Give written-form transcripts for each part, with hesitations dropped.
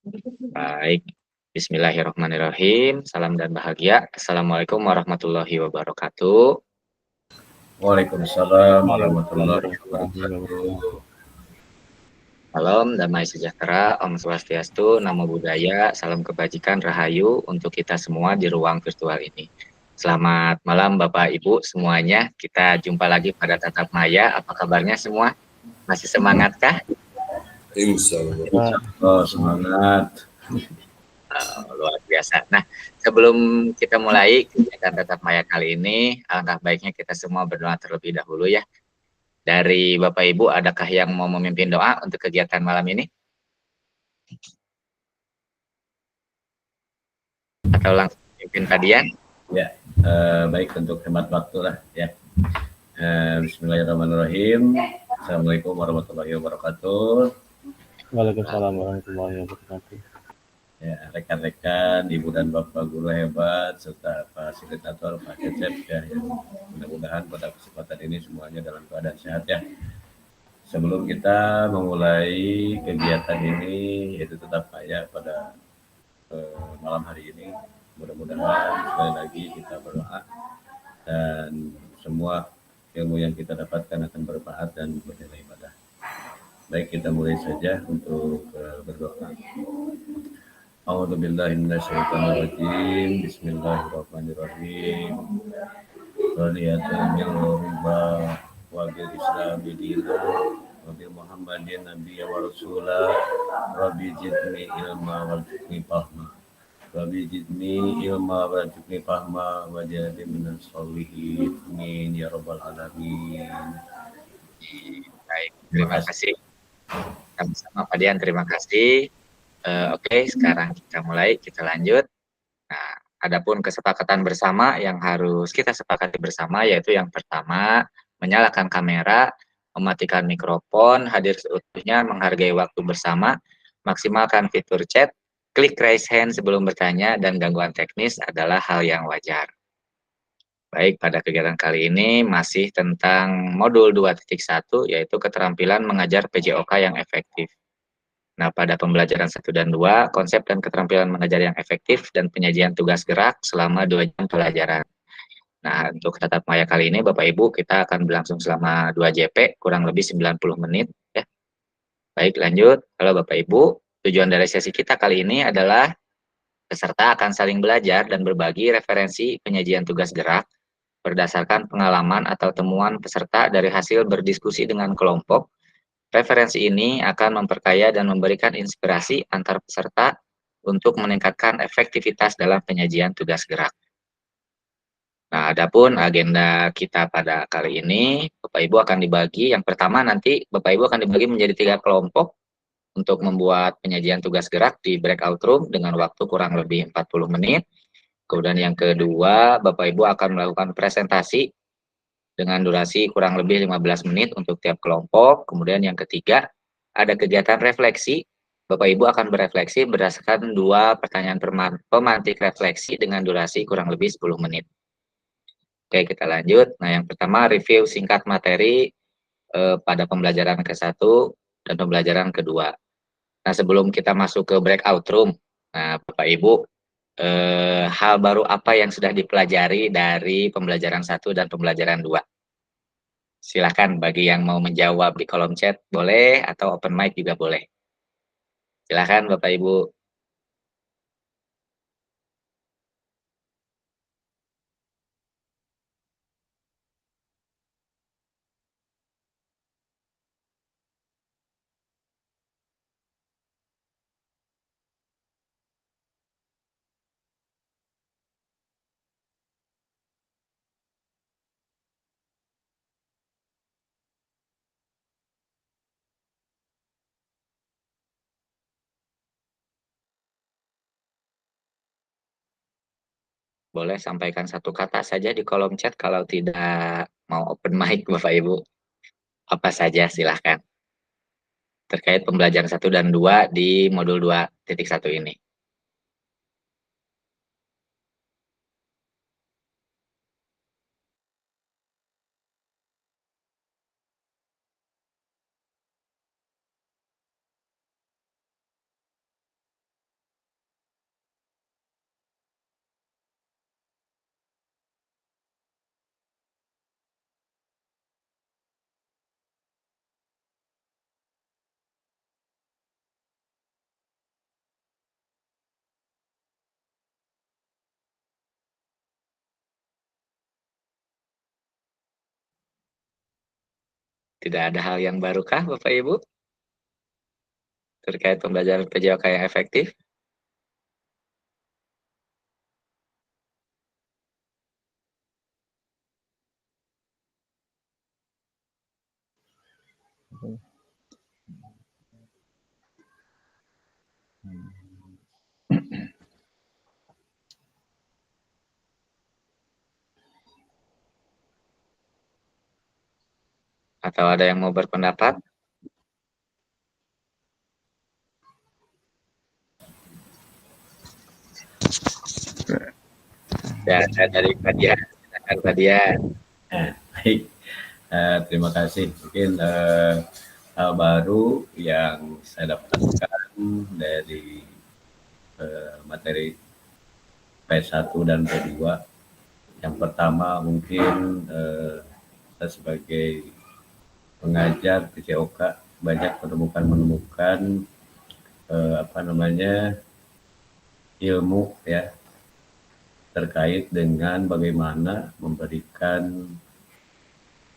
Baik, bismillahirrahmanirrahim. Salam dan bahagia. Assalamualaikum warahmatullahi wabarakatuh. Waalaikumsalam Waalaikumsalam warahmatullahi warahmatullahi wabarakatuh. wabarakatuh. Salam damai sejahtera, Om Swastiastu, Namo Buddhaya, salam kebajikan, Rahayu untuk kita semua di ruang virtual ini. Selamat malam Bapak Ibu semuanya. Kita jumpa lagi pada Tatap Maya. Apa kabarnya semua? Masih semangatkah? Insya Allah. Pak, Oh, semangat. Luar biasa. Nah, sebelum kita mulai kegiatan Tatap Maya kali ini, alangkah baiknya kita semua berdoa terlebih dahulu ya. Dari Bapak Ibu, adakah yang mau memimpin doa untuk kegiatan malam ini? Atau langsung memimpin kalian? Ya, baik untuk hemat waktu lah ya. Bismillahirrahmanirrahim. Assalamualaikum warahmatullahi wabarakatuh. Waalaikumsalam warahmatullahi wabarakatuh. Ya, rekan-rekan, ibu dan bapak guru hebat serta fasilitator Pak Cecep ya, yang mudah-mudahan pada kesempatan ini semuanya dalam keadaan sehat ya. Sebelum kita memulai kegiatan ini, yaitu tetap kaya pada malam hari ini, mudah-mudahan sekali lagi kita berdoa dan semua ilmu yang kita dapatkan akan bermanfaat dan bernilai ibadah. Baik, kita mulai saja untuk berdoa. A'udzubillahi minasyaitonirrajim. Bismillahirrahmanirrahim. Radiyatul min riba wa bil islami dina wa bi Muhammadin nabiyya wa rasula. Rabbi zidni ilma warzuqni fahma. Rabbi zidni ilma warzuqni fahma waj'alni minas sholihin. Amin ya rabbal alamin. Baik, terima kasih. Sama-sama Pak Dian, terima kasih. Oke, sekarang kita mulai, kita lanjut. Nah, adapun kesepakatan bersama yang harus kita sepakati bersama, yaitu yang pertama, menyalakan kamera, mematikan mikrofon, hadir seutuhnya, menghargai waktu bersama, maksimalkan fitur chat, klik raise hand sebelum bertanya, dan gangguan teknis adalah hal yang wajar. Baik, pada kegiatan kali ini masih tentang modul 2.1, yaitu keterampilan mengajar PJOK yang efektif. Nah, pada pembelajaran 1 dan 2, konsep dan keterampilan mengajar yang efektif dan penyajian tugas gerak selama 2 jam pelajaran. Nah, untuk tatap maya kali ini, Bapak Ibu, kita akan berlangsung selama 2 JP, kurang lebih 90 menit. Ya. Baik, lanjut. Halo Bapak Ibu, tujuan dari sesi kita kali ini adalah peserta akan saling belajar dan berbagi referensi penyajian tugas gerak berdasarkan pengalaman atau temuan peserta dari hasil berdiskusi dengan kelompok. Referensi ini akan memperkaya dan memberikan inspirasi antar peserta untuk meningkatkan efektivitas dalam penyajian tugas gerak. Nah, adapun agenda kita pada kali ini, Bapak Ibu akan dibagi, yang pertama nanti Bapak Ibu akan dibagi menjadi 3 kelompok untuk membuat penyajian tugas gerak di breakout room dengan waktu kurang lebih 40 menit. Kemudian yang kedua, Bapak Ibu akan melakukan presentasi dengan durasi kurang lebih 15 menit untuk tiap kelompok. Kemudian yang ketiga, ada kegiatan refleksi. Bapak Ibu akan berefleksi berdasarkan 2 pertanyaan pemantik refleksi dengan durasi kurang lebih 10 menit. Oke, kita lanjut. Nah, yang pertama review singkat materi pada pembelajaran ke-1 dan pembelajaran kedua. Nah, sebelum kita masuk ke breakout room, nah Bapak Ibu, hal baru apa yang sudah dipelajari dari pembelajaran 1 dan pembelajaran 2? Silakan bagi yang mau menjawab di kolom chat boleh atau open mic juga boleh. Silakan Bapak Ibu. Boleh sampaikan 1 kata saja di kolom chat kalau tidak mau open mic Bapak Ibu. Apa saja silahkan. Terkait pembelajaran 1 dan 2 di modul 2.1 ini. Tidak ada hal yang barukah Bapak Ibu terkait pembelajaran PJOK yang efektif? Atau ada yang mau berpendapat? Ya, ada dari Fadian. Silakan Fadian. Baik, terima kasih. Mungkin hal baru yang saya dapatkan dari materi P1 dan P2. Yang pertama mungkin saya sebagai pengajar PJOK banyak menemukan ilmu ya terkait dengan bagaimana memberikan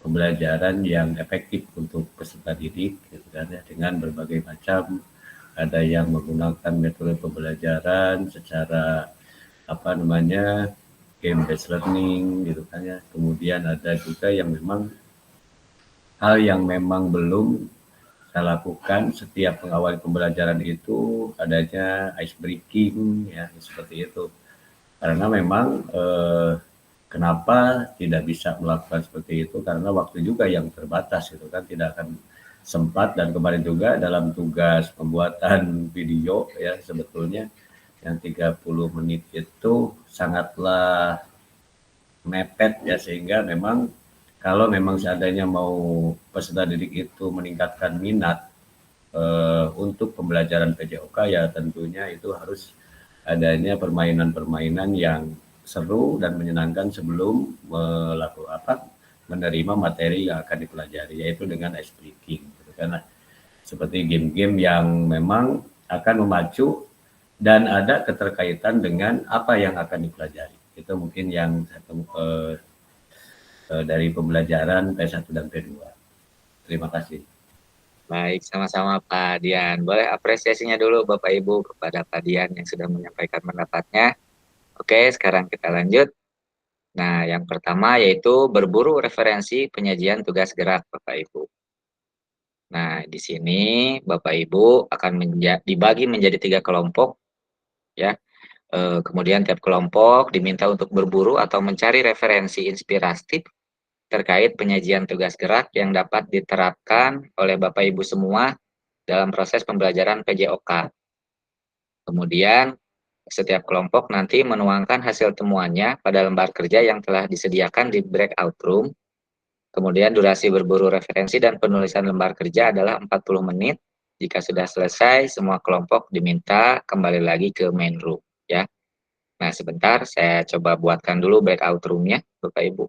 pembelajaran yang efektif untuk peserta didik gitu kan ya, dengan berbagai macam, ada yang menggunakan metode pembelajaran secara game based learning gitu kan ya, kemudian ada juga yang memang hal yang memang belum saya lakukan setiap mengawali pembelajaran itu adanya ice breaking ya seperti itu, karena memang kenapa tidak bisa melakukan seperti itu karena waktu juga yang terbatas gitu kan, tidak akan sempat. Dan kemarin juga dalam tugas pembuatan video ya sebetulnya yang 30 menit itu sangatlah mepet ya, sehingga memang kalau memang seandainya mau peserta didik itu meningkatkan minat untuk pembelajaran PJOK ya tentunya itu harus adanya permainan-permainan yang seru dan menyenangkan sebelum menerima materi yang akan dipelajari, yaitu dengan ice breaking gitu. Karena seperti game-game yang memang akan memacu dan ada keterkaitan dengan apa yang akan dipelajari. Itu mungkin yang dari pembelajaran P1 dan P2. Terima kasih. Baik, sama-sama Pak Dian. Boleh apresiasinya dulu Bapak Ibu kepada Pak Dian yang sudah menyampaikan pendapatnya. Oke, sekarang kita lanjut. Nah, yang pertama yaitu berburu referensi penyajian tugas gerak Bapak Ibu. Nah, di sini Bapak Ibu akan dibagi menjadi 3 kelompok ya. Kemudian tiap kelompok diminta untuk berburu atau mencari referensi inspiratif terkait penyajian tugas gerak yang dapat diterapkan oleh Bapak Ibu semua dalam proses pembelajaran PJOK. Kemudian setiap kelompok nanti menuangkan hasil temuannya pada lembar kerja yang telah disediakan di breakout room. Kemudian durasi berburu referensi dan penulisan lembar kerja adalah 40 menit. Jika sudah selesai, semua kelompok diminta kembali lagi ke main room ya. Nah, sebentar saya coba buatkan dulu breakout room-nya, Bapak Ibu.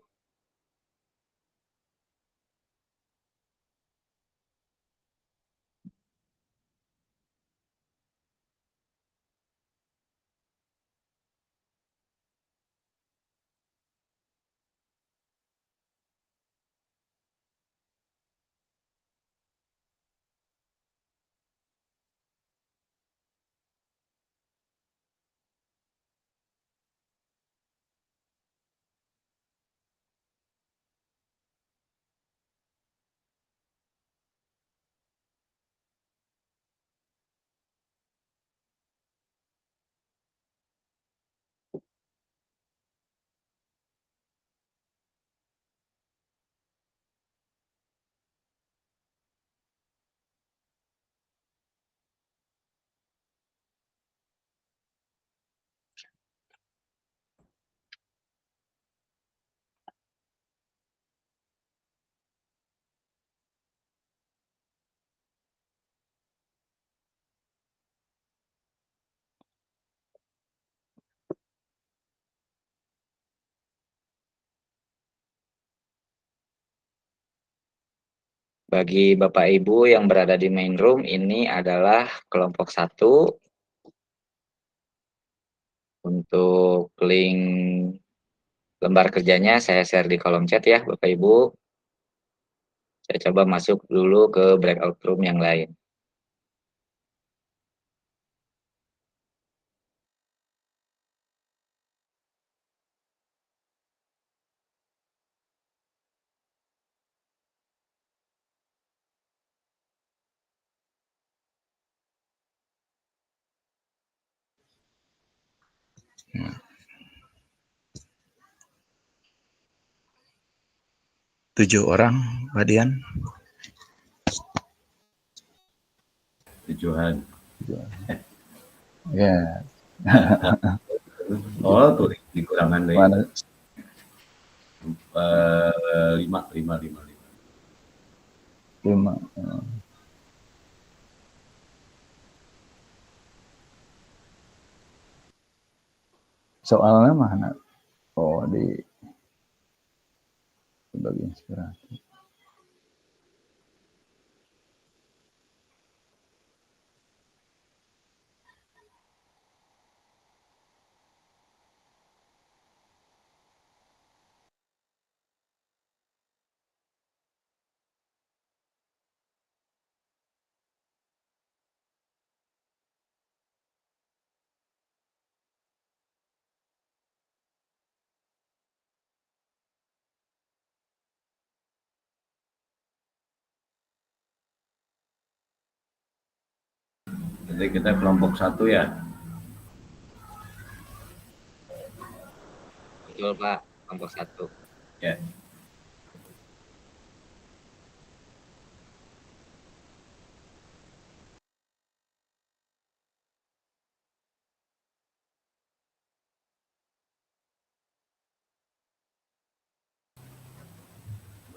Bagi Bapak Ibu yang berada di main room, ini adalah kelompok 1. Untuk link lembar kerjanya saya share di kolom chat ya Bapak Ibu. Saya coba masuk dulu ke breakout room yang lain. Tujuh orang, Pak Dian. Tujuan. Ya. Oh, tuh dikurangan deh. Mana? 5. Soalnya mana? Oh, di sebagai inspirasi. Jadi kita kelompok 1 ya. Betul Pak, kelompok 1. Ya.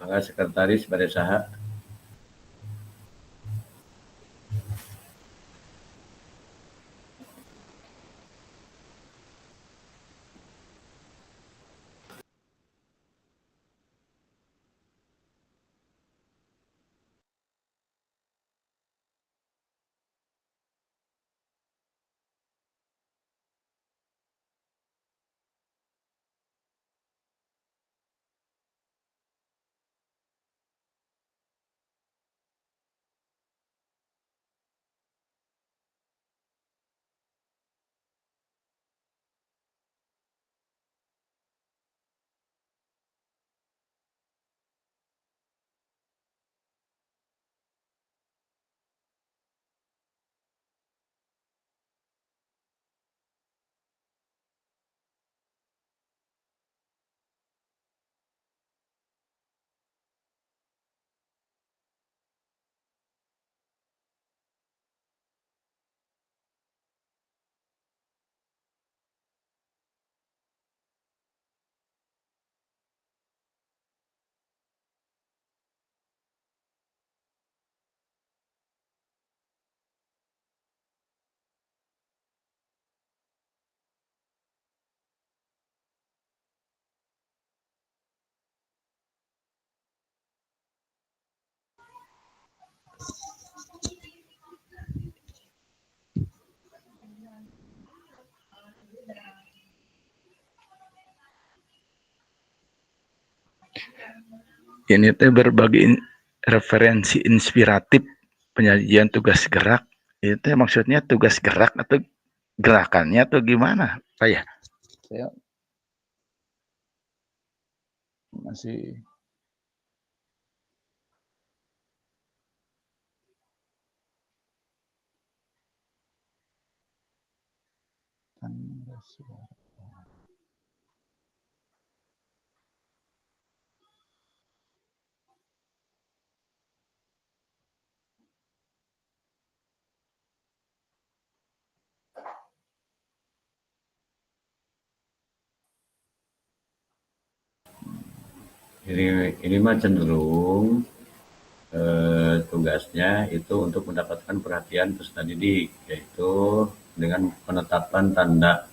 Maka sekretaris pada saha. Ini teh berbagi referensi inspiratif penyajian tugas gerak. Itu maksudnya tugas gerak atau gerakannya atau gimana, Pak ya? Saya masih Ini mah cenderung tugasnya itu untuk mendapatkan perhatian peserta didik, yaitu dengan penetapan tanda.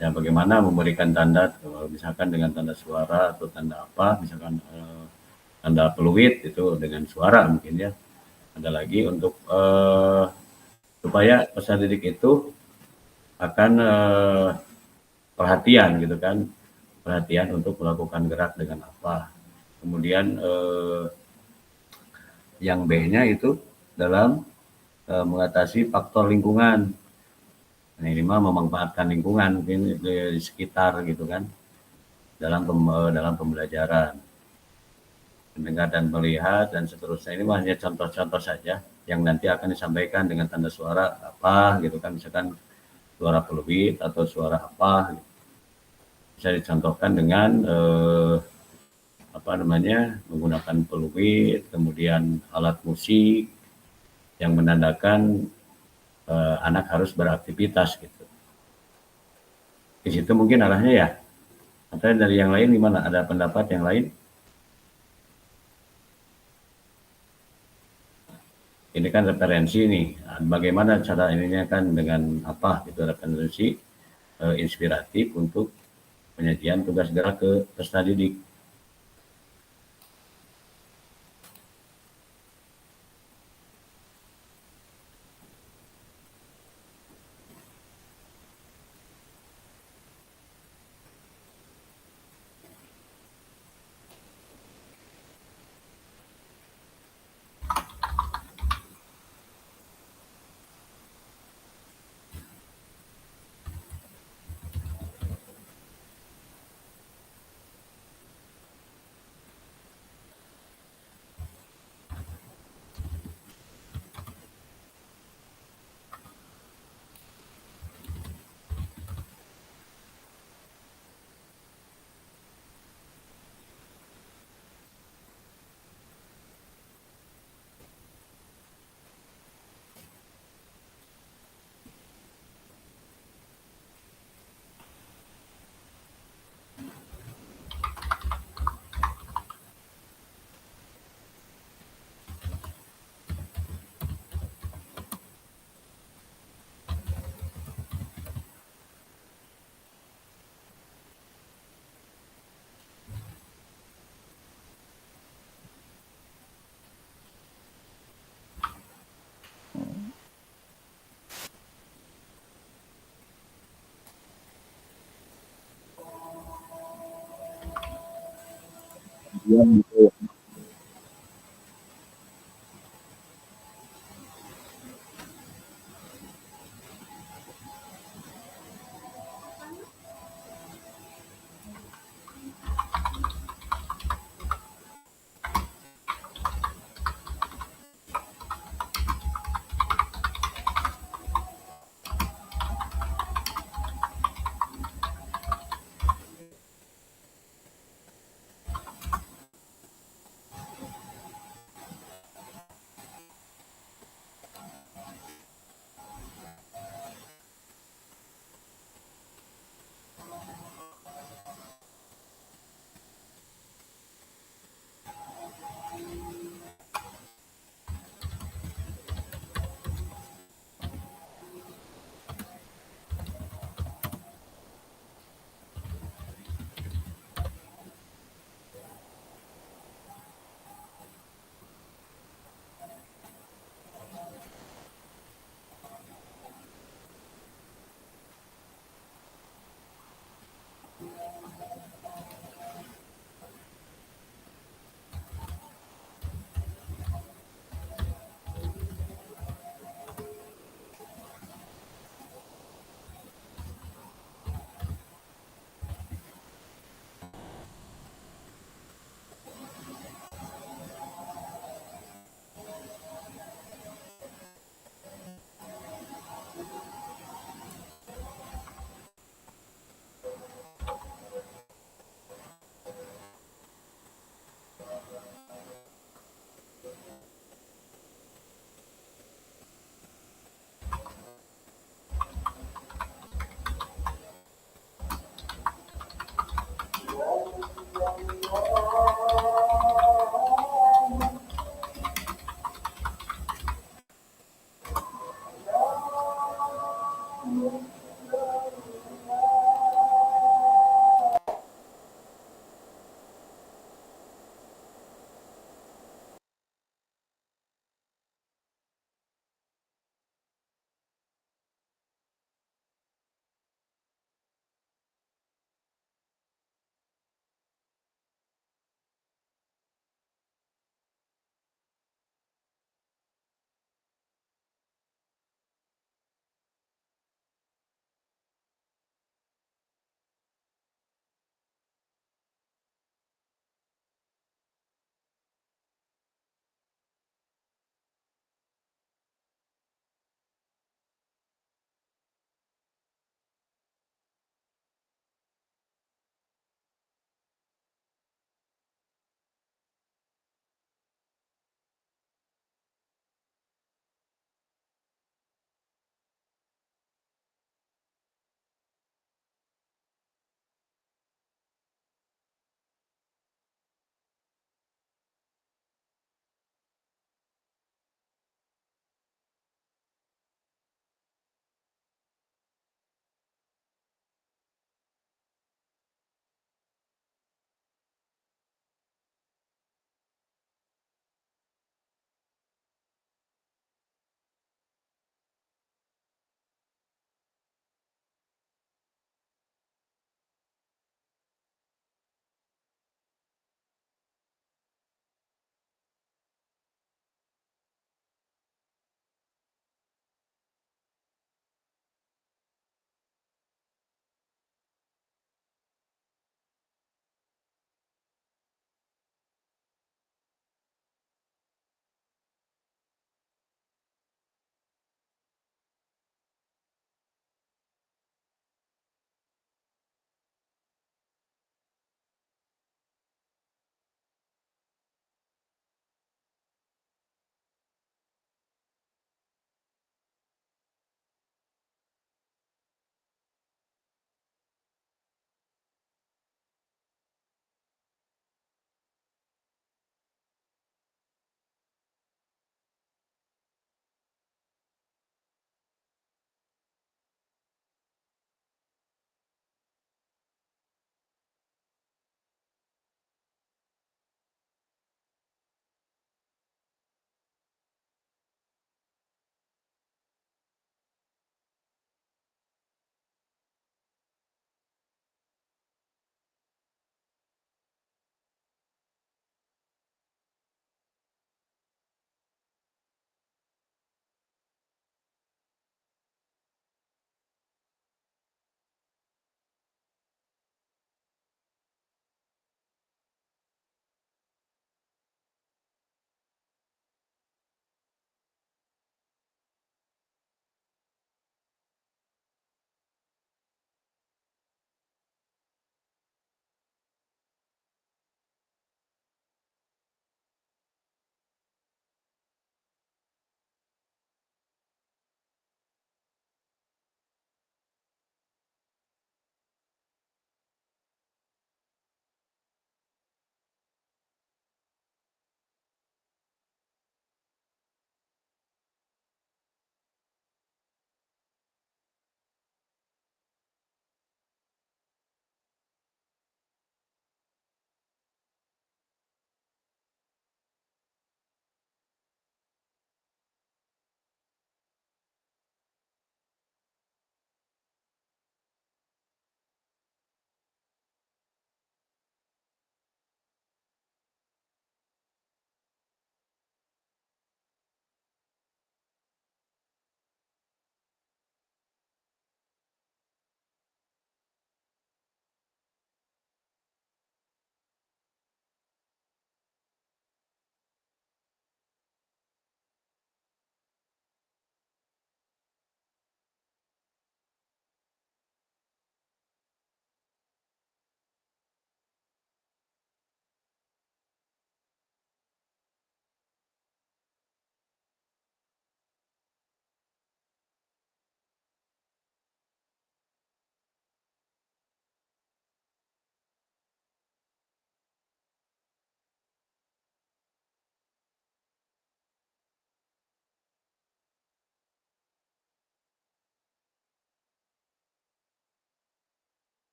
Ya, bagaimana memberikan tanda, misalkan dengan tanda suara atau tanda apa, misalkan tanda peluit itu dengan suara mungkin ya. Ada lagi untuk supaya peserta didik itu akan perhatian gitu kan, perhatian untuk melakukan gerak dengan apa. Kemudian Yang B-nya itu dalam mengatasi faktor lingkungan. Nah, ini mah memanfaatkan lingkungan mungkin di sekitar gitu kan dalam pembelajaran. Mendengar dan melihat dan seterusnya ini hanya contoh-contoh saja yang nanti akan disampaikan dengan tanda suara apa gitu kan, misalkan suara peluit atau suara apa gitu. Bisa dicontohkan dengan menggunakan peluit, kemudian alat musik yang menandakan anak harus beraktivitas gitu. Di situ mungkin arahnya ya. Atau dari yang lain gimana? Ada pendapat yang lain? Ini kan referensi nih. Bagaimana cara ininya kan dengan apa gitu referensi inspiratif untuk penyajian tugas gerak ke peserta didik.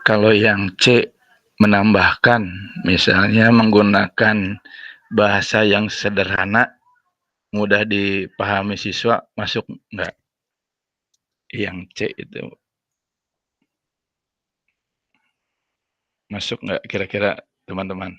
Kalau yang C menambahkan, misalnya menggunakan bahasa yang sederhana, mudah dipahami siswa, masuk nggak? Yang C itu masuk nggak kira-kira teman-teman?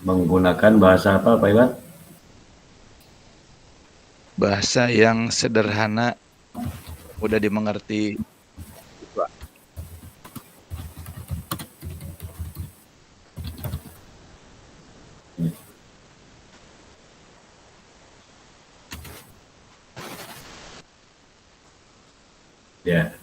Menggunakan bahasa apa Pak Iwan? Bahasa yang sederhana, mudah dimengerti siswa. Ya.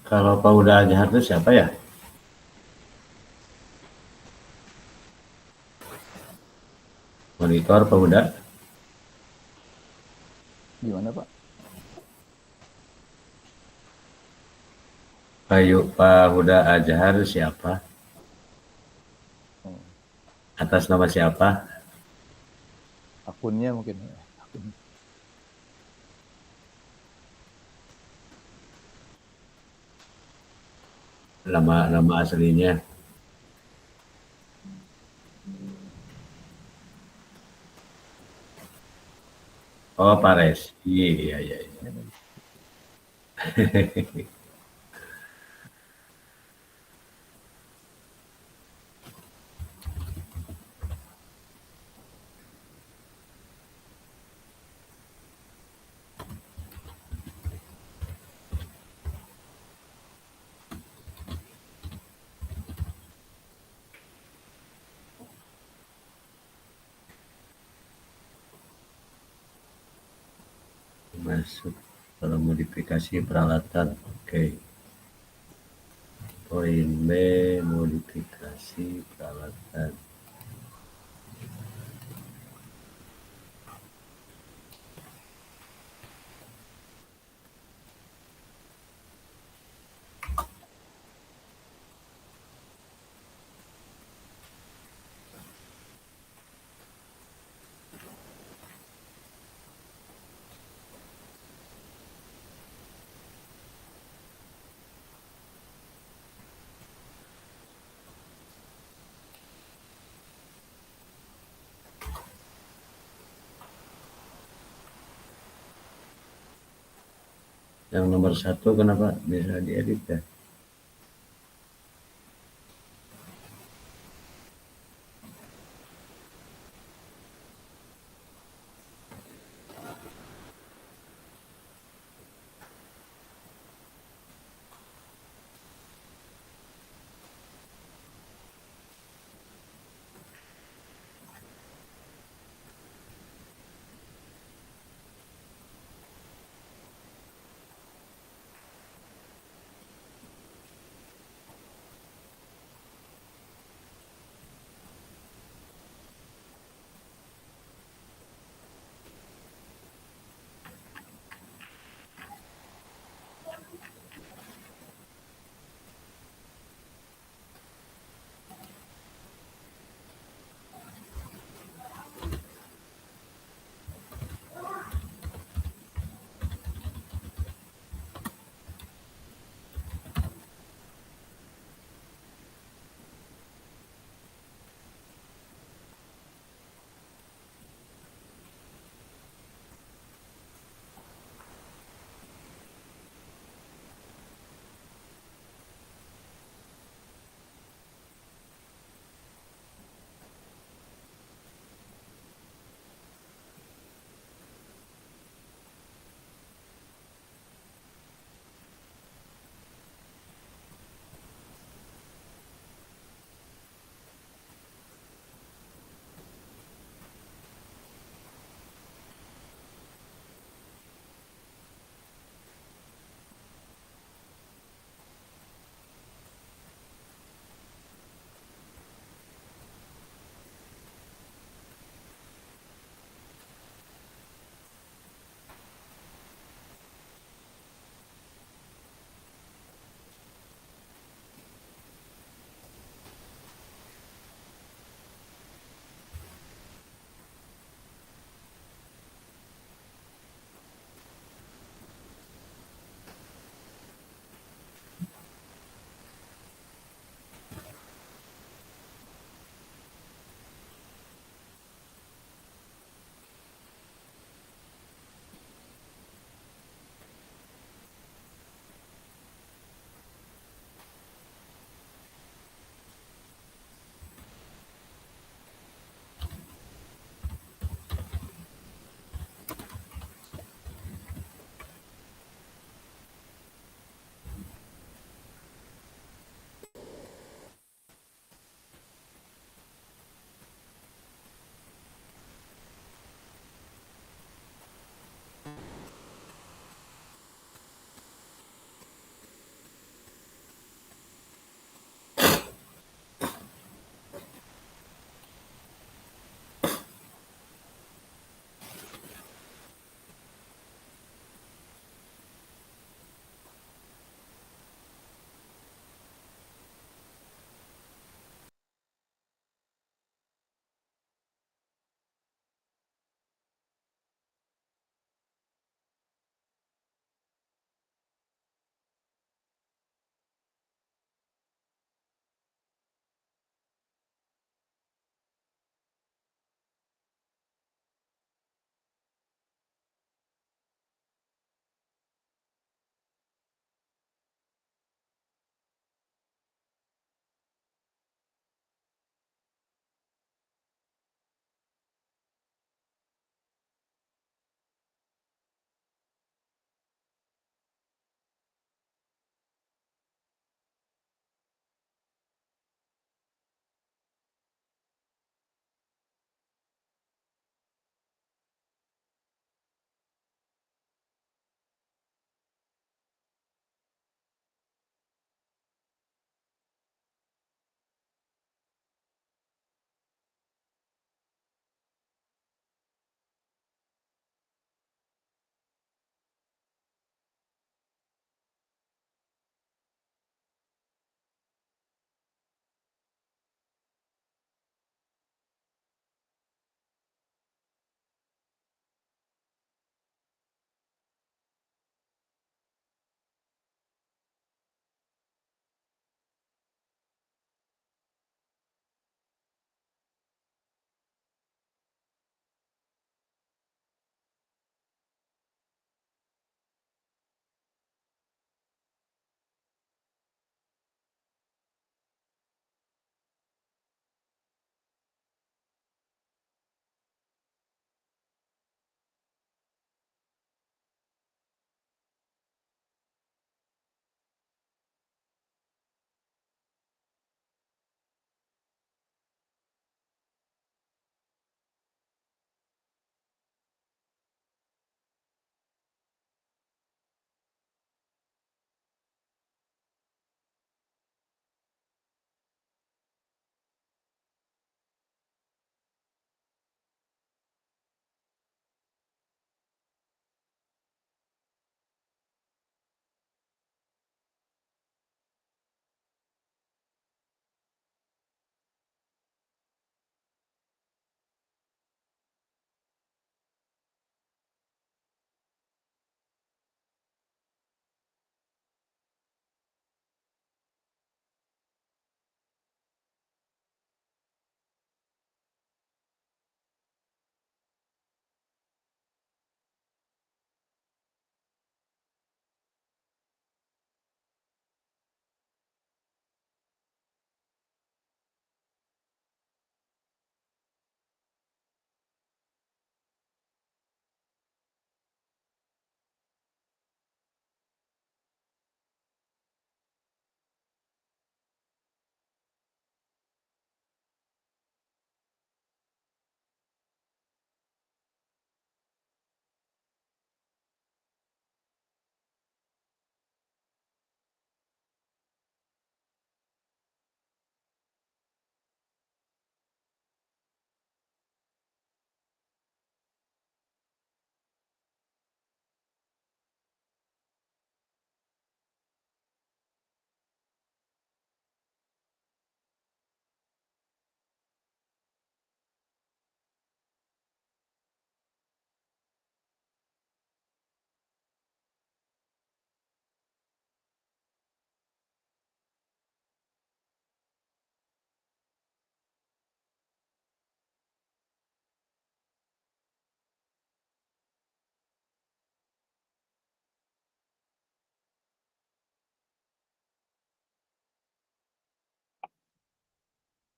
Kalau Pak Huda Azhar itu siapa ya? Monitor Pak Huda. Gimana Pak? Pak Huda Azhar siapa? Oh, Atas nama siapa? akunnya mungkin. Akun. Nama aslinya. Oh, Pak Resi. Iya, iya, iya. Masuk dalam modifikasi peralatan. Oke. Poin B, modifikasi peralatan. Yang nomor 1 kenapa bisa diedit ya?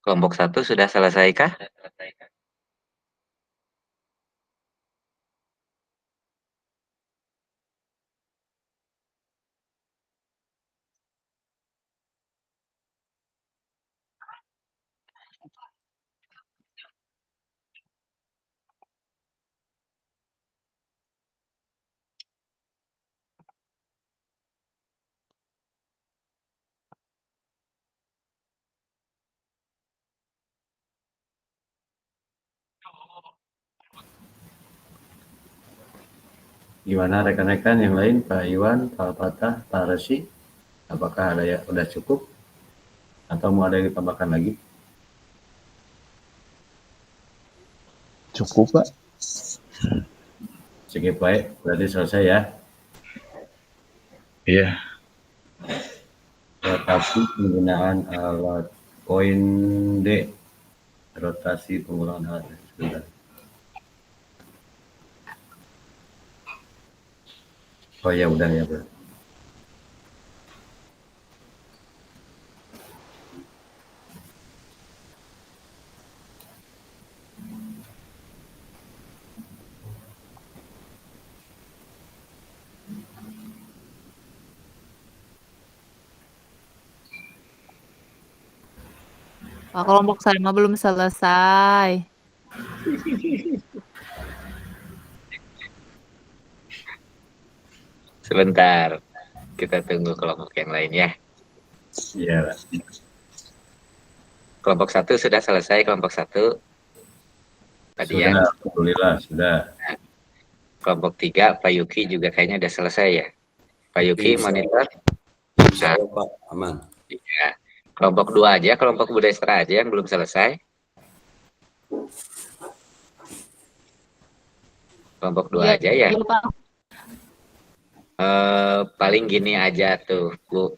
Kelompok 1 sudah selesaikah? Gimana rekan-rekan yang lain, Pak Iwan, Pak Fatah, Pak Resi? Apakah ada yang udah cukup? Atau mau ada yang ditambahkan lagi? Cukup, Pak. Cukup baik, berarti selesai ya. Iya. Rotasi penggunaan alat koin D. Rotasi penggunaan alat sebentar. Oh ya udah ya bro. Pak, kelompok saya mah belum selesai. Sebentar, kita tunggu kelompok yang lain ya. Iya. Kelompok 1 sudah selesai, kelompok 1. Tadian. Sudah, alhamdulillah sudah. Kelompok 3, Pak Yuki juga kayaknya udah selesai ya. Pak Yuki monitor. Insya Allah Pak, aman. Iya. Kelompok 2 aja, kelompok Budestra aja yang belum selesai. Kelompok 2 aja ya. Iya, Pak. Paling gini aja tuh, Bu.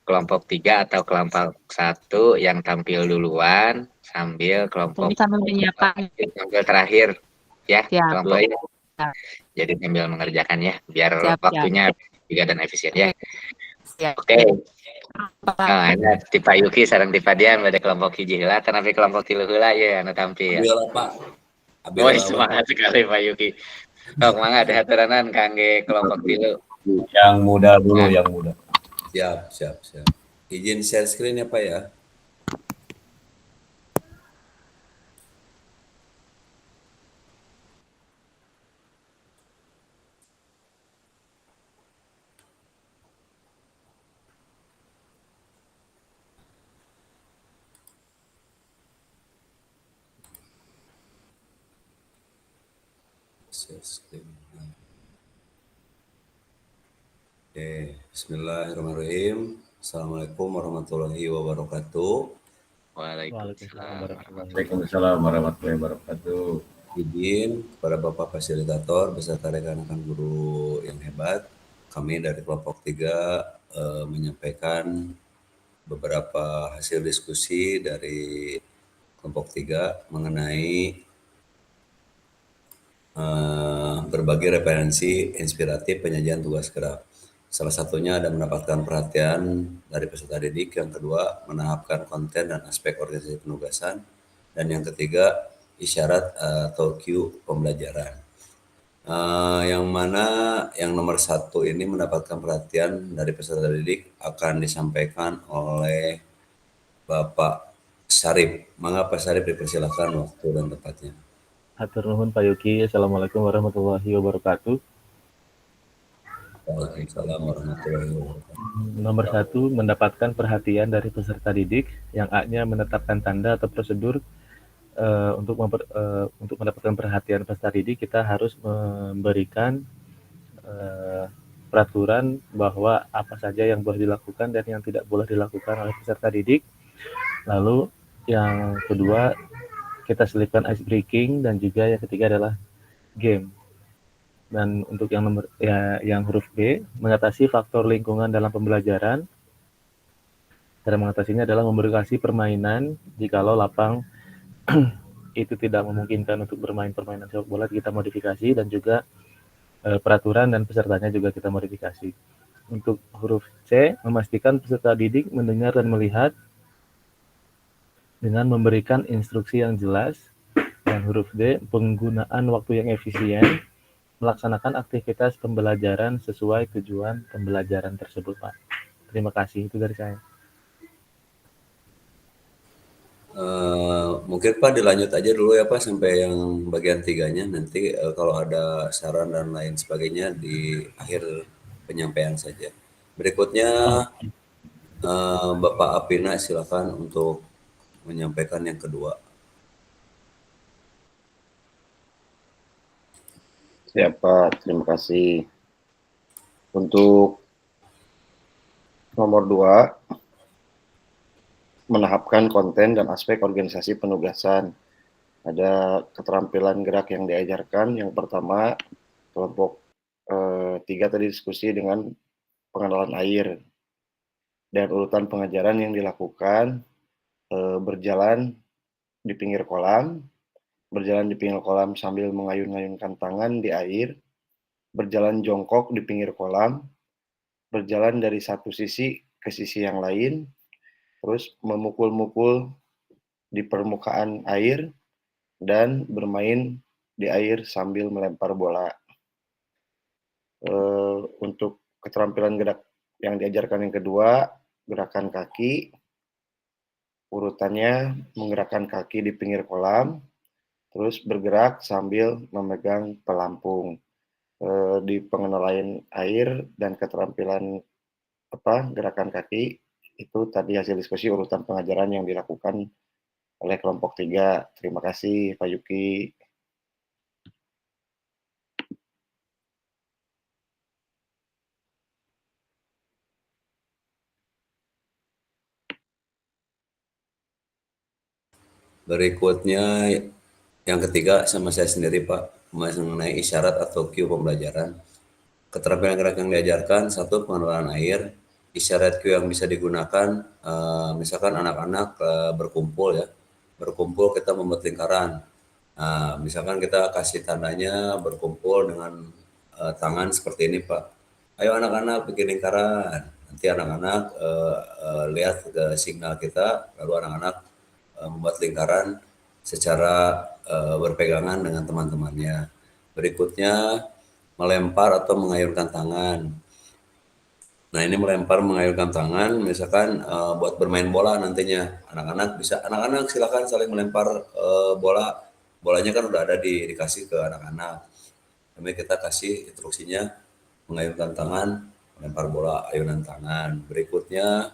Kelompok 3 atau kelompok 1 yang tampil duluan, sambil kelompok Ini sambil menyiapkan. tampil terakhir ya, Siap. kelompoknya. Siap. Jadi sambil mengerjakan ya, biar Siap, waktunya juga dan efisien ya. Siap. Oke. Pak. Nah, ini tipe Yuki sareng tipe Dian pada kelompok hiji heula tapi kelompok 3 heula ya anu tampil. Alhamdulillah Pak. Oh, semangat sekali Pak Yuki. Sok mangga ada haturanan kangge kelompok 3. Yang muda dulu, yang muda. Siap, siap, siap. Izin share screen ya Pak ya. Share screen. Oke, bismillahirrahmanirrahim. Assalamualaikum warahmatullahi wabarakatuh. Waalaikumsalam warahmatullahi wabarakatuh. Izin kepada Bapak Fasilitator beserta rekan-rekan guru yang hebat, kami dari kelompok 3 menyampaikan beberapa hasil diskusi dari kelompok 3 mengenai berbagai referensi inspiratif penyajian tugas gerak. Salah satunya ada mendapatkan perhatian dari peserta didik, yang kedua menahapkan konten dan aspek organisasi penugasan, dan yang ketiga isyarat atau cue pembelajaran. Yang mana yang nomor 1 ini mendapatkan perhatian dari peserta didik akan disampaikan oleh Bapak Syarif. Mangga Pak Syarif dipersilakan waktu dan tempatnya. Hatur nuhun Pak Yuki. Assalamualaikum warahmatullahi wabarakatuh. Waalaikumsalam warahmatullahi wabarakatuh. Nomor 1, mendapatkan perhatian dari peserta didik. Yang A-nya menetapkan tanda atau prosedur. Untuk mendapatkan perhatian peserta didik, kita harus memberikan peraturan bahwa apa saja yang boleh dilakukan dan yang tidak boleh dilakukan oleh peserta didik. Lalu yang kedua, kita selipkan ice breaking, dan juga yang ketiga adalah game. Dan untuk yang nomor yang huruf B, mengatasi faktor lingkungan dalam pembelajaran. Cara mengatasinya adalah memodifikasi permainan jikalau lapang itu tidak memungkinkan untuk bermain permainan sepak bola, kita modifikasi, dan juga peraturan dan pesertanya juga kita modifikasi. Untuk huruf C, memastikan peserta didik mendengar dan melihat dengan memberikan instruksi yang jelas. Dan huruf D, penggunaan waktu yang efisien, melaksanakan aktivitas pembelajaran sesuai tujuan pembelajaran tersebut, Pak. Terima kasih, itu dari saya. Mungkin Pak dilanjut aja dulu ya Pak sampai yang bagian 3-nya. Nanti kalau ada saran dan lain sebagainya di akhir penyampaian saja. Berikutnya Bapak Apina silakan untuk menyampaikan yang kedua. Siap Pak, terima kasih. Untuk nomor 2, menahapkan konten dan aspek organisasi penugasan. Ada keterampilan gerak yang diajarkan. Yang pertama, kelompok 3 tadi diskusi dengan pengenalan air. Dan urutan pengajaran yang dilakukan, berjalan di pinggir kolam, berjalan di pinggir kolam sambil mengayun-ayunkan tangan di air, berjalan jongkok di pinggir kolam, berjalan dari satu sisi ke sisi yang lain, terus memukul-mukul di permukaan air, dan bermain di air sambil melempar bola. Untuk keterampilan gerak yang diajarkan yang kedua, gerakan kaki, urutannya menggerakkan kaki di pinggir kolam, terus bergerak sambil memegang pelampung. Di pengenalan air dan keterampilan gerakan kaki, itu tadi hasil diskusi urutan pengajaran yang dilakukan oleh kelompok 3. Terima kasih Pak Yuki. Berikutnya yang ketiga sama saya sendiri Pak, mengenai isyarat atau cue pembelajaran. Keterampilan gerak yang diajarkan, satu pengenalan air, isyarat cue yang bisa digunakan, misalkan anak-anak berkumpul ya, berkumpul kita membuat lingkaran. Misalkan kita kasih tandanya berkumpul dengan tangan seperti ini Pak. Ayo anak-anak bikin lingkaran. Nanti anak-anak lihat ke signal kita, lalu anak-anak membuat lingkaran secara berpegangan dengan teman-temannya. Berikutnya melempar atau mengayunkan tangan. Nah ini melempar mengayunkan tangan, misalkan buat bermain bola nantinya. Anak-anak silakan saling melempar bola. Bolanya kan udah ada dikasih ke anak-anak. Tapi kita kasih instruksinya mengayunkan tangan, melempar bola, ayunan tangan. Berikutnya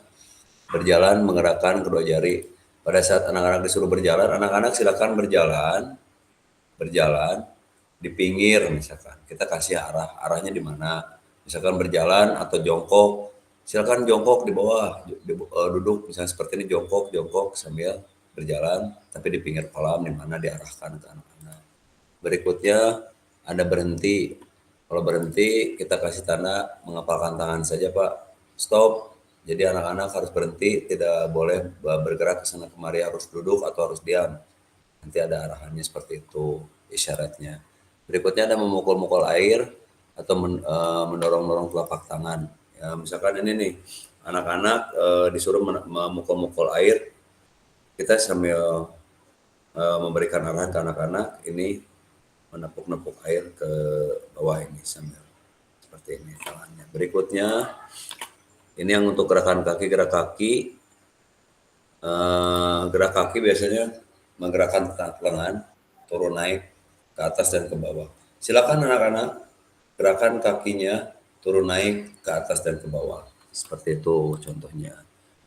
berjalan menggerakkan kedua jari. Pada saat anak-anak disuruh berjalan, anak-anak silakan berjalan di pinggir misalkan. Kita kasih arahnya di mana. Misalkan berjalan atau jongkok, silakan jongkok di bawah, duduk misalnya seperti ini jongkok sambil berjalan, tapi di pinggir kolam di mana diarahkan ke anak-anak. Berikutnya ada berhenti. Kalau berhenti kita kasih tanda mengepalkan tangan saja Pak. Stop. Jadi anak-anak harus berhenti, tidak boleh bergerak ke sana kemari, harus duduk atau harus diam. Nanti ada arahannya seperti itu isyaratnya. Berikutnya ada memukul-mukul air atau mendorong-dorong telapak tangan. Ya, misalkan ini nih, anak-anak disuruh memukul-mukul air, kita sambil memberikan arahan ke anak-anak ini menepuk-nepuk air ke bawah ini sambil seperti ini tangannya. Berikutnya ini yang untuk gerak kaki biasanya menggerakkan lengan turun naik ke atas dan ke bawah. Silakan anak-anak gerakan kakinya turun naik ke atas dan ke bawah. Seperti itu contohnya.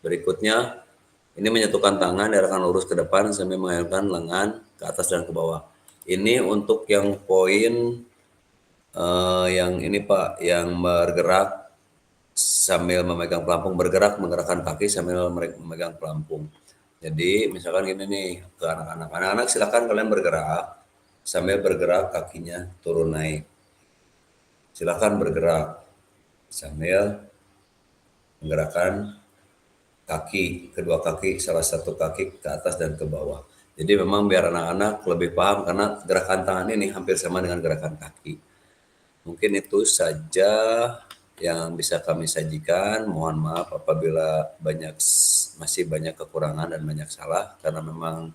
Berikutnya ini menyatukan tangan diarahkan lurus ke depan sambil mengayunkan lengan ke atas dan ke bawah. Ini untuk yang poin yang ini Pak, yang bergerak sambil memegang pelampung, menggerakkan kaki sambil memegang pelampung. Jadi misalkan gini nih ke anak-anak silakan kalian bergerak sambil bergerak kakinya turun naik. Silakan bergerak sambil menggerakkan kedua kaki, salah satu kaki ke atas dan ke bawah. Jadi memang biar anak-anak lebih paham karena gerakan tangan ini hampir sama dengan gerakan kaki. Mungkin itu saja yang bisa kami sajikan. Mohon maaf apabila masih banyak kekurangan dan banyak salah, karena memang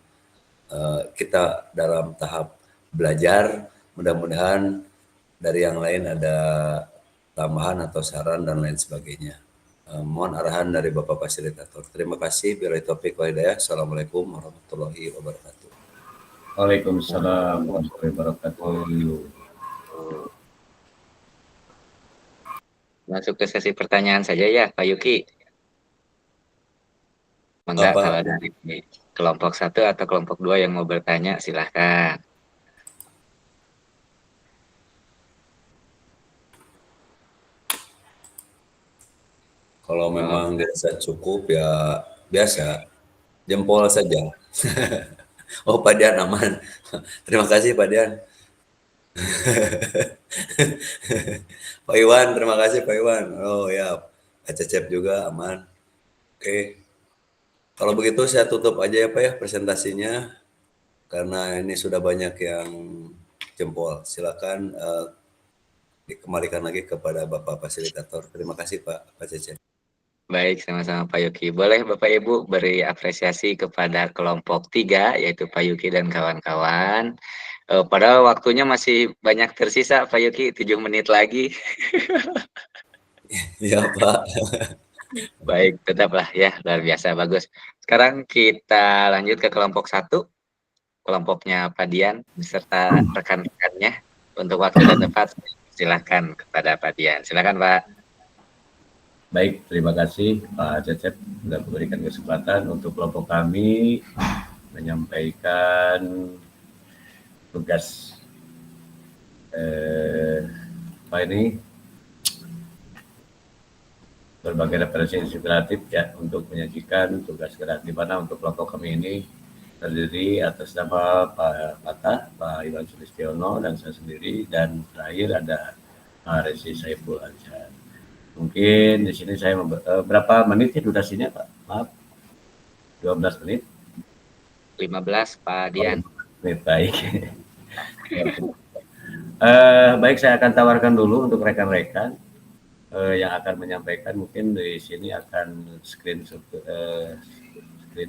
kita dalam tahap belajar. Mudah-mudahan dari yang lain ada tambahan atau saran dan lain sebagainya. Mohon arahan dari Bapak Fasilitator. Terima kasih. Billahi taufiq wal hidayah. Assalamualaikum warahmatullahi wabarakatuh. Waalaikumsalam warahmatullahi wabarakatuh. Masuk ke sesi pertanyaan saja ya, Pak Yuki. Enggak, Apa? kalau dari kelompok 1 atau kelompok 2 yang mau bertanya, silahkan. Kalau memang dirasa cukup ya biasa, jempol saja. Oh, Pak Dian aman. Terima kasih Pak Dian. Pak Iwan, terima kasih Pak Iwan. Oh ya, Pak Cecep juga aman. Oke. Kalau begitu saya tutup aja ya Pak ya presentasinya, karena ini sudah banyak yang jempol. Silakan dikembalikan lagi kepada Bapak Fasilitator. Terima kasih Pak Cecep. Baik, sama-sama Pak Yuki. Boleh Bapak Ibu beri apresiasi kepada kelompok 3, yaitu Pak Yuki dan kawan-kawan. Padahal waktunya masih banyak tersisa, Pak Yuki, 7 menit lagi. Iya Pak. Baik, tetaplah ya, luar biasa, bagus. Sekarang kita lanjut ke kelompok 1, kelompoknya Pak Dian, beserta rekan-rekannya. Untuk waktu dan tempat, silakan kepada Pak Dian. Silakan Pak. Baik, terima kasih Pak Cecep sudah memberikan kesempatan untuk kelompok kami menyampaikan tugas berbagai referensi inspiratif ya untuk menyajikan tugas gerak, di mana untuk kelompok kami ini terdiri atas nama Pak Patah, Pak Iwan Sulistiono, dan saya sendiri, dan terakhir ada Pak Resi Saiful Ansyar. Mungkin di sini saya berapa menit ya durasinya Pak? Maaf, 12 menit. 15 Pak Dian. Baik. Baik, saya akan tawarkan dulu untuk rekan-rekan yang akan menyampaikan. Mungkin di sini akan screen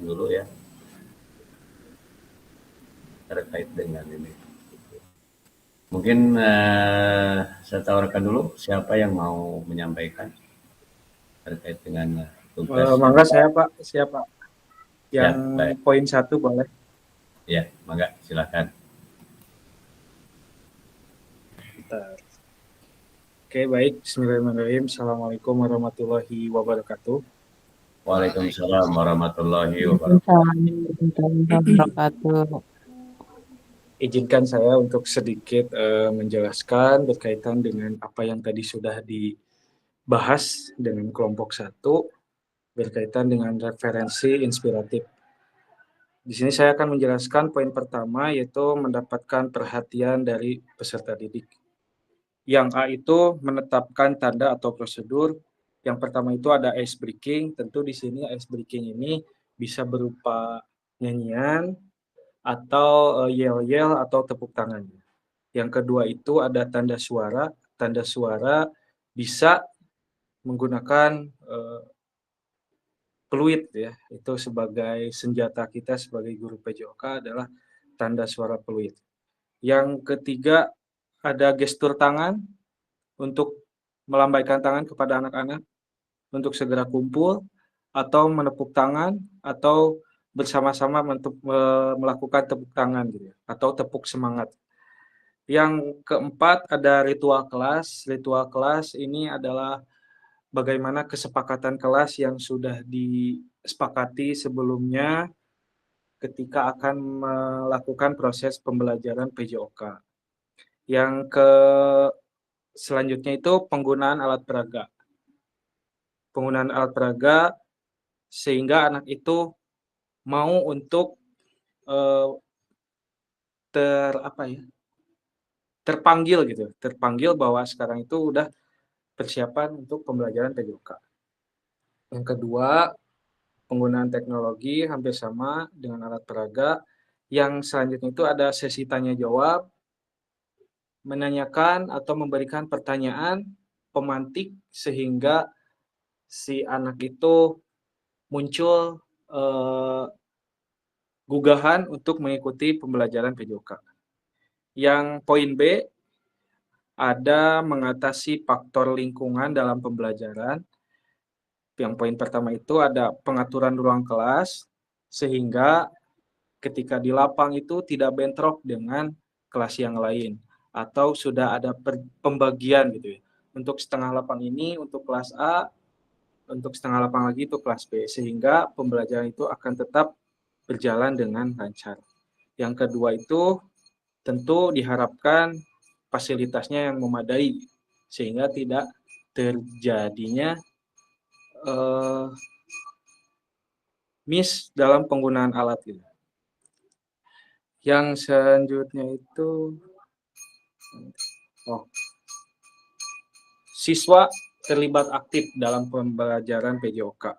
dulu ya terkait dengan ini. Mungkin saya tawarkan dulu siapa yang mau menyampaikan terkait dengan tugas. Mangga saya Pak, siapa? Yang Ya, poin 1 boleh. Ya, mangga silakan. Bentar. Oke, baik. Bismillahirrahmanirrahim. Assalamualaikum warahmatullahi wabarakatuh. Waalaikumsalam warahmatullahi wabarakatuh. Izinkan saya untuk sedikit menjelaskan berkaitan dengan apa yang tadi sudah dibahas dengan kelompok 1 berkaitan dengan referensi inspiratif. Di sini saya akan menjelaskan poin pertama, yaitu mendapatkan perhatian dari peserta didik. Yang A itu menetapkan tanda atau prosedur. Yang pertama itu ada ice breaking. Tentu di sini ice breaking ini bisa berupa nyanyian, atau yel-yel atau tepuk tangan. Yang kedua itu ada tanda suara. Tanda suara bisa menggunakan peluit ya. Itu sebagai senjata kita sebagai guru PJOK adalah tanda suara peluit. Yang ketiga ada gestur tangan untuk melambaikan tangan kepada anak-anak untuk segera kumpul, atau menepuk tangan, atau bersama-sama melakukan tepuk tangan gitu ya, atau tepuk semangat. Yang keempat ada ritual kelas. Ritual kelas ini adalah bagaimana kesepakatan kelas yang sudah disepakati sebelumnya ketika akan melakukan proses pembelajaran PJOK. Yang selanjutnya itu penggunaan alat peraga. Penggunaan alat peraga sehingga anak itu mau untuk terpanggil gitu, terpanggil bahwa sekarang itu udah persiapan untuk pembelajaran PJOK. Yang kedua, penggunaan teknologi hampir sama dengan alat peraga. Yang selanjutnya itu ada sesi tanya jawab, menanyakan atau memberikan pertanyaan pemantik sehingga si anak itu muncul gugahan untuk mengikuti pembelajaran PJOK. Yang poin B ada mengatasi faktor lingkungan dalam pembelajaran. Yang poin pertama itu ada pengaturan ruang kelas sehingga ketika di lapang itu tidak bentrok dengan kelas yang lain atau sudah ada pembagian gitu ya. Untuk setengah lapang ini untuk kelas A, untuk setengah lapang lagi itu kelas B, sehingga pembelajaran itu akan tetap berjalan dengan lancar. Yang kedua itu tentu diharapkan fasilitasnya yang memadai sehingga tidak terjadinya miss dalam penggunaan alat gitu. Yang selanjutnya itu siswa terlibat aktif dalam pembelajaran PJOK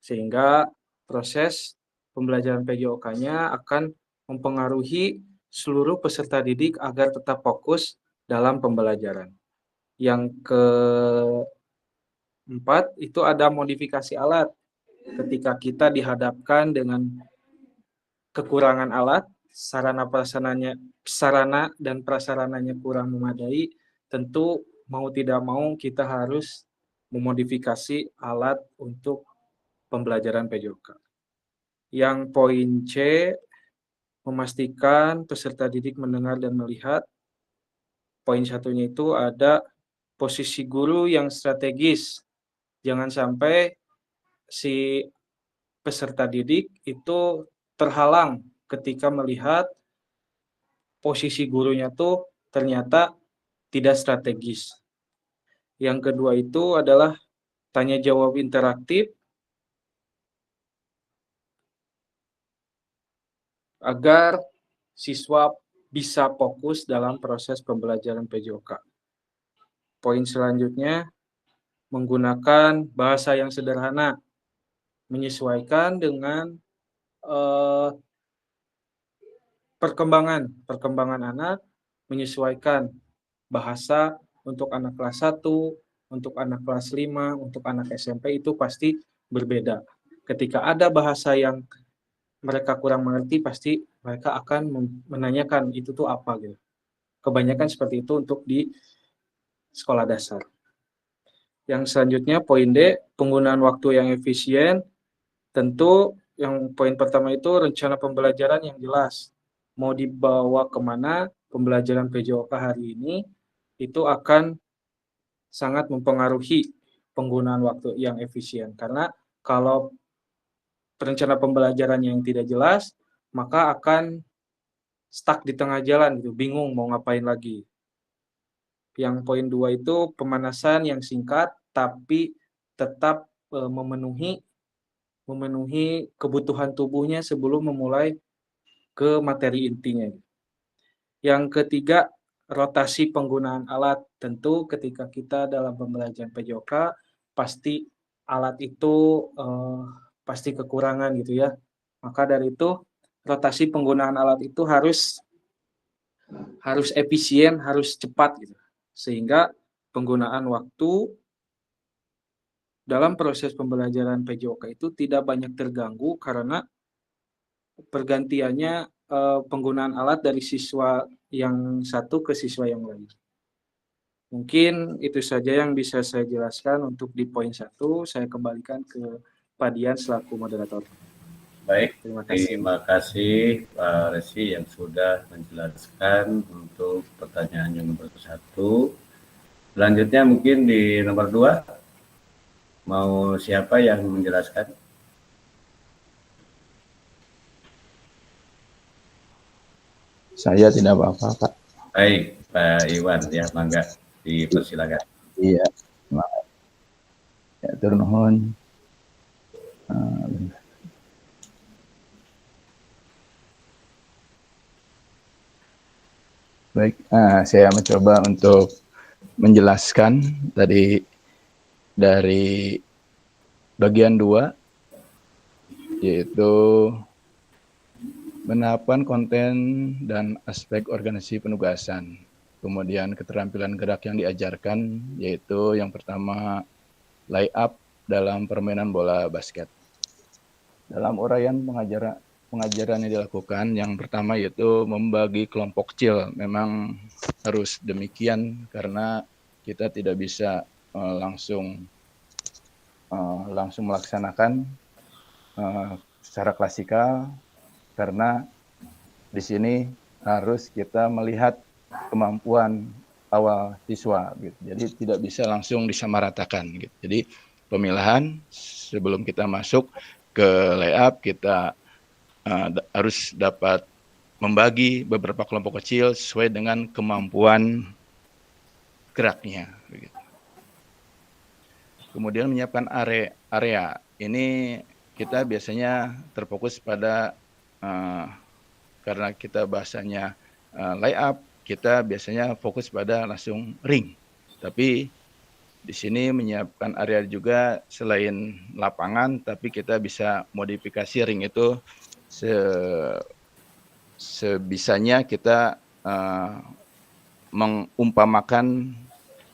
sehingga proses pembelajaran PJOK-nya akan mempengaruhi seluruh peserta didik agar tetap fokus dalam pembelajaran. Yang keempat itu ada modifikasi alat. Ketika kita dihadapkan dengan kekurangan alat, sarana dan prasarananya kurang memadai, tentu mau tidak mau kita harus memodifikasi alat untuk pembelajaran PJOK. Yang poin C, memastikan peserta didik mendengar dan melihat. Poin satunya itu ada posisi guru yang strategis. Jangan sampai si peserta didik itu terhalang ketika melihat posisi gurunya tuh ternyata tidak strategis. Yang kedua itu adalah tanya jawab interaktif agar siswa bisa fokus dalam proses pembelajaran PJOK. Poin selanjutnya, menggunakan bahasa yang sederhana, menyesuaikan dengan perkembangan anak, menyesuaikan bahasa untuk anak kelas 1, untuk anak kelas 5, untuk anak SMP itu pasti berbeda. Ketika ada bahasa yang mereka kurang mengerti, pasti mereka akan menanyakan itu tuh apa gitu. Kebanyakan seperti itu untuk di sekolah dasar. Yang selanjutnya poin D, penggunaan waktu yang efisien. Tentu yang poin pertama itu rencana pembelajaran yang jelas. Mau dibawa kemana pembelajaran PJOK hari ini, itu akan sangat mempengaruhi penggunaan waktu yang efisien. Karena kalau perencana pembelajaran yang tidak jelas, maka akan stuck di tengah jalan, gitu, bingung mau ngapain lagi. Yang poin 2 itu pemanasan yang singkat, tapi tetap memenuhi kebutuhan tubuhnya sebelum memulai ke materi intinya. Yang ketiga, rotasi penggunaan alat. Tentu ketika kita dalam pembelajaran PJOK, pasti alat itu pasti kekurangan gitu ya. Maka dari itu, rotasi penggunaan alat itu harus efisien, harus cepat gitu. Sehingga penggunaan waktu dalam proses pembelajaran PJOK itu tidak banyak terganggu karena pergantiannya penggunaan alat dari siswa yang satu ke siswa yang lain. Mungkin itu saja yang bisa saya jelaskan untuk di poin 1. Saya kembalikan ke Pak Dian selaku moderator. Baik, terima kasih Pak Resi yang sudah menjelaskan untuk pertanyaan yang nomor 1. Selanjutnya mungkin di nomor 2, mau siapa yang menjelaskan? Saya tidak apa-apa, Pak. Baik, Pak Iwan, ya, mangga, dipersilakan. Iya, ya, turun nuhun. Baik, saya mencoba untuk menjelaskan tadi dari bagian 2, yaitu penerapan konten dan aspek organisasi penugasan. kemudian keterampilan gerak yang diajarkan, yaitu yang pertama lay up dalam permainan bola basket. Dalam uraian pengajaran yang dilakukan, yang pertama yaitu membagi kelompok kecil. Memang harus demikian karena kita tidak bisa langsung melaksanakan secara klasikal, karena di sini harus kita melihat kemampuan awal siswa gitu. Jadi tidak bisa langsung disamaratakan gitu. Jadi pemilahan sebelum kita masuk ke layup, kita harus dapat membagi beberapa kelompok kecil sesuai dengan kemampuan geraknya. Begitu. Kemudian menyiapkan area. Ini kita biasanya terfokus pada karena kita bahasanya layup, kita biasanya fokus pada langsung ring. Tapi di sini menyiapkan area juga selain lapangan, tapi kita bisa modifikasi ring itu sebisanya kita mengumpamakan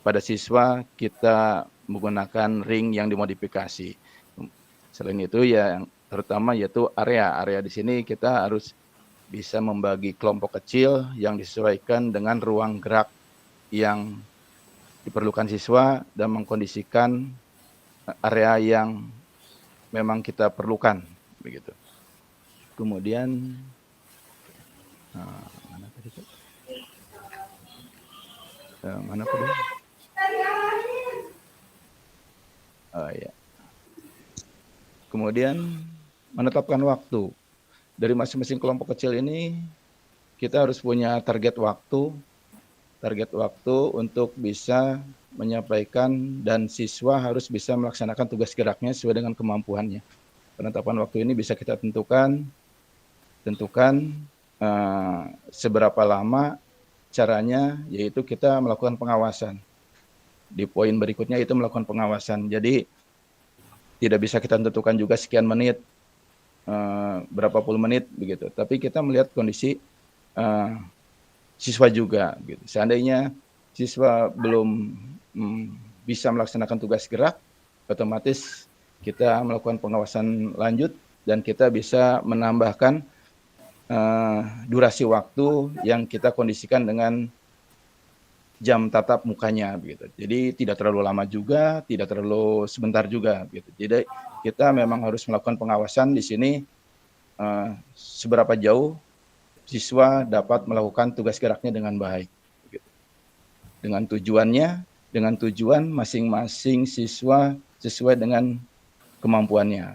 pada siswa kita menggunakan ring yang dimodifikasi. Selain itu yang terutama yaitu area di sini kita harus bisa membagi kelompok kecil yang disesuaikan dengan ruang gerak yang diperlukan siswa dan mengkondisikan area yang memang kita perlukan begitu. Kemudian mana tadi? Mana tadi? Oh ya. Kemudian menetapkan waktu. Dari masing-masing kelompok kecil ini kita harus punya target waktu untuk bisa menyampaikan dan siswa harus bisa melaksanakan tugas geraknya sesuai dengan kemampuannya. Penetapan waktu ini bisa kita tentukan seberapa lama caranya, yaitu kita melakukan pengawasan. Di poin berikutnya itu melakukan pengawasan. Jadi tidak bisa kita tentukan juga sekian menit, berapa puluh menit begitu. Tapi kita melihat kondisi siswa juga gitu. Seandainya siswa belum bisa melaksanakan tugas gerak, otomatis kita melakukan pengawasan lanjut dan kita bisa menambahkan durasi waktu yang kita kondisikan dengan jam tatap mukanya begitu. Jadi tidak terlalu lama juga, tidak terlalu sebentar juga gitu. Jadi kita memang harus melakukan pengawasan di sini seberapa jauh siswa dapat melakukan tugas geraknya dengan baik. Dengan tujuan masing-masing siswa sesuai dengan kemampuannya.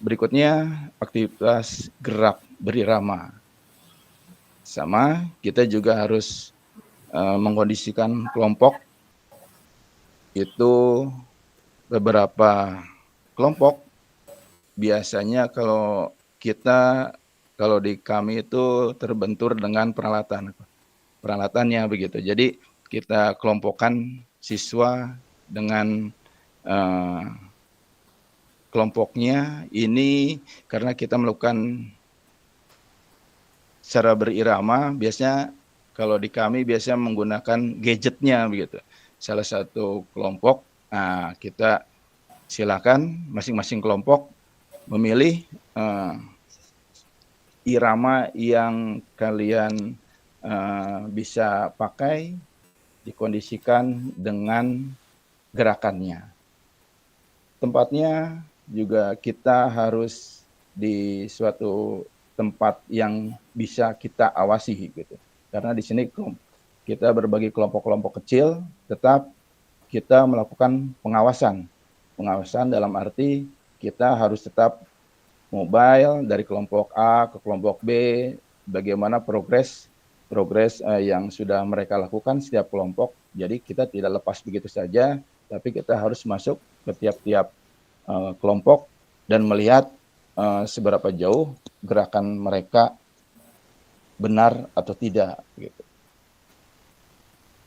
Berikutnya aktivitas gerak berirama. Sama, kita juga harus mengkondisikan kelompok. Itu beberapa kelompok. Biasanya kalau di kami itu terbentur dengan peralatannya begitu. Jadi kita kelompokkan siswa dengan kelompoknya ini karena kita melakukan secara berirama. Biasanya kalau di kami biasanya menggunakan gadgetnya begitu. Salah satu kelompok, kita silakan masing-masing kelompok memilih irama yang kalian bisa pakai, dikondisikan dengan gerakannya. Tempatnya juga kita harus di suatu tempat yang bisa kita awasi gitu. Karena di sini kita berbagi kelompok-kelompok kecil, tetap kita melakukan pengawasan. Pengawasan dalam arti kita harus tetap mobile dari kelompok A ke kelompok B, bagaimana progres yang sudah mereka lakukan setiap kelompok. Jadi kita tidak lepas begitu saja, tapi kita harus masuk ke tiap-tiap kelompok dan melihat seberapa jauh gerakan mereka benar atau tidak. Gitu.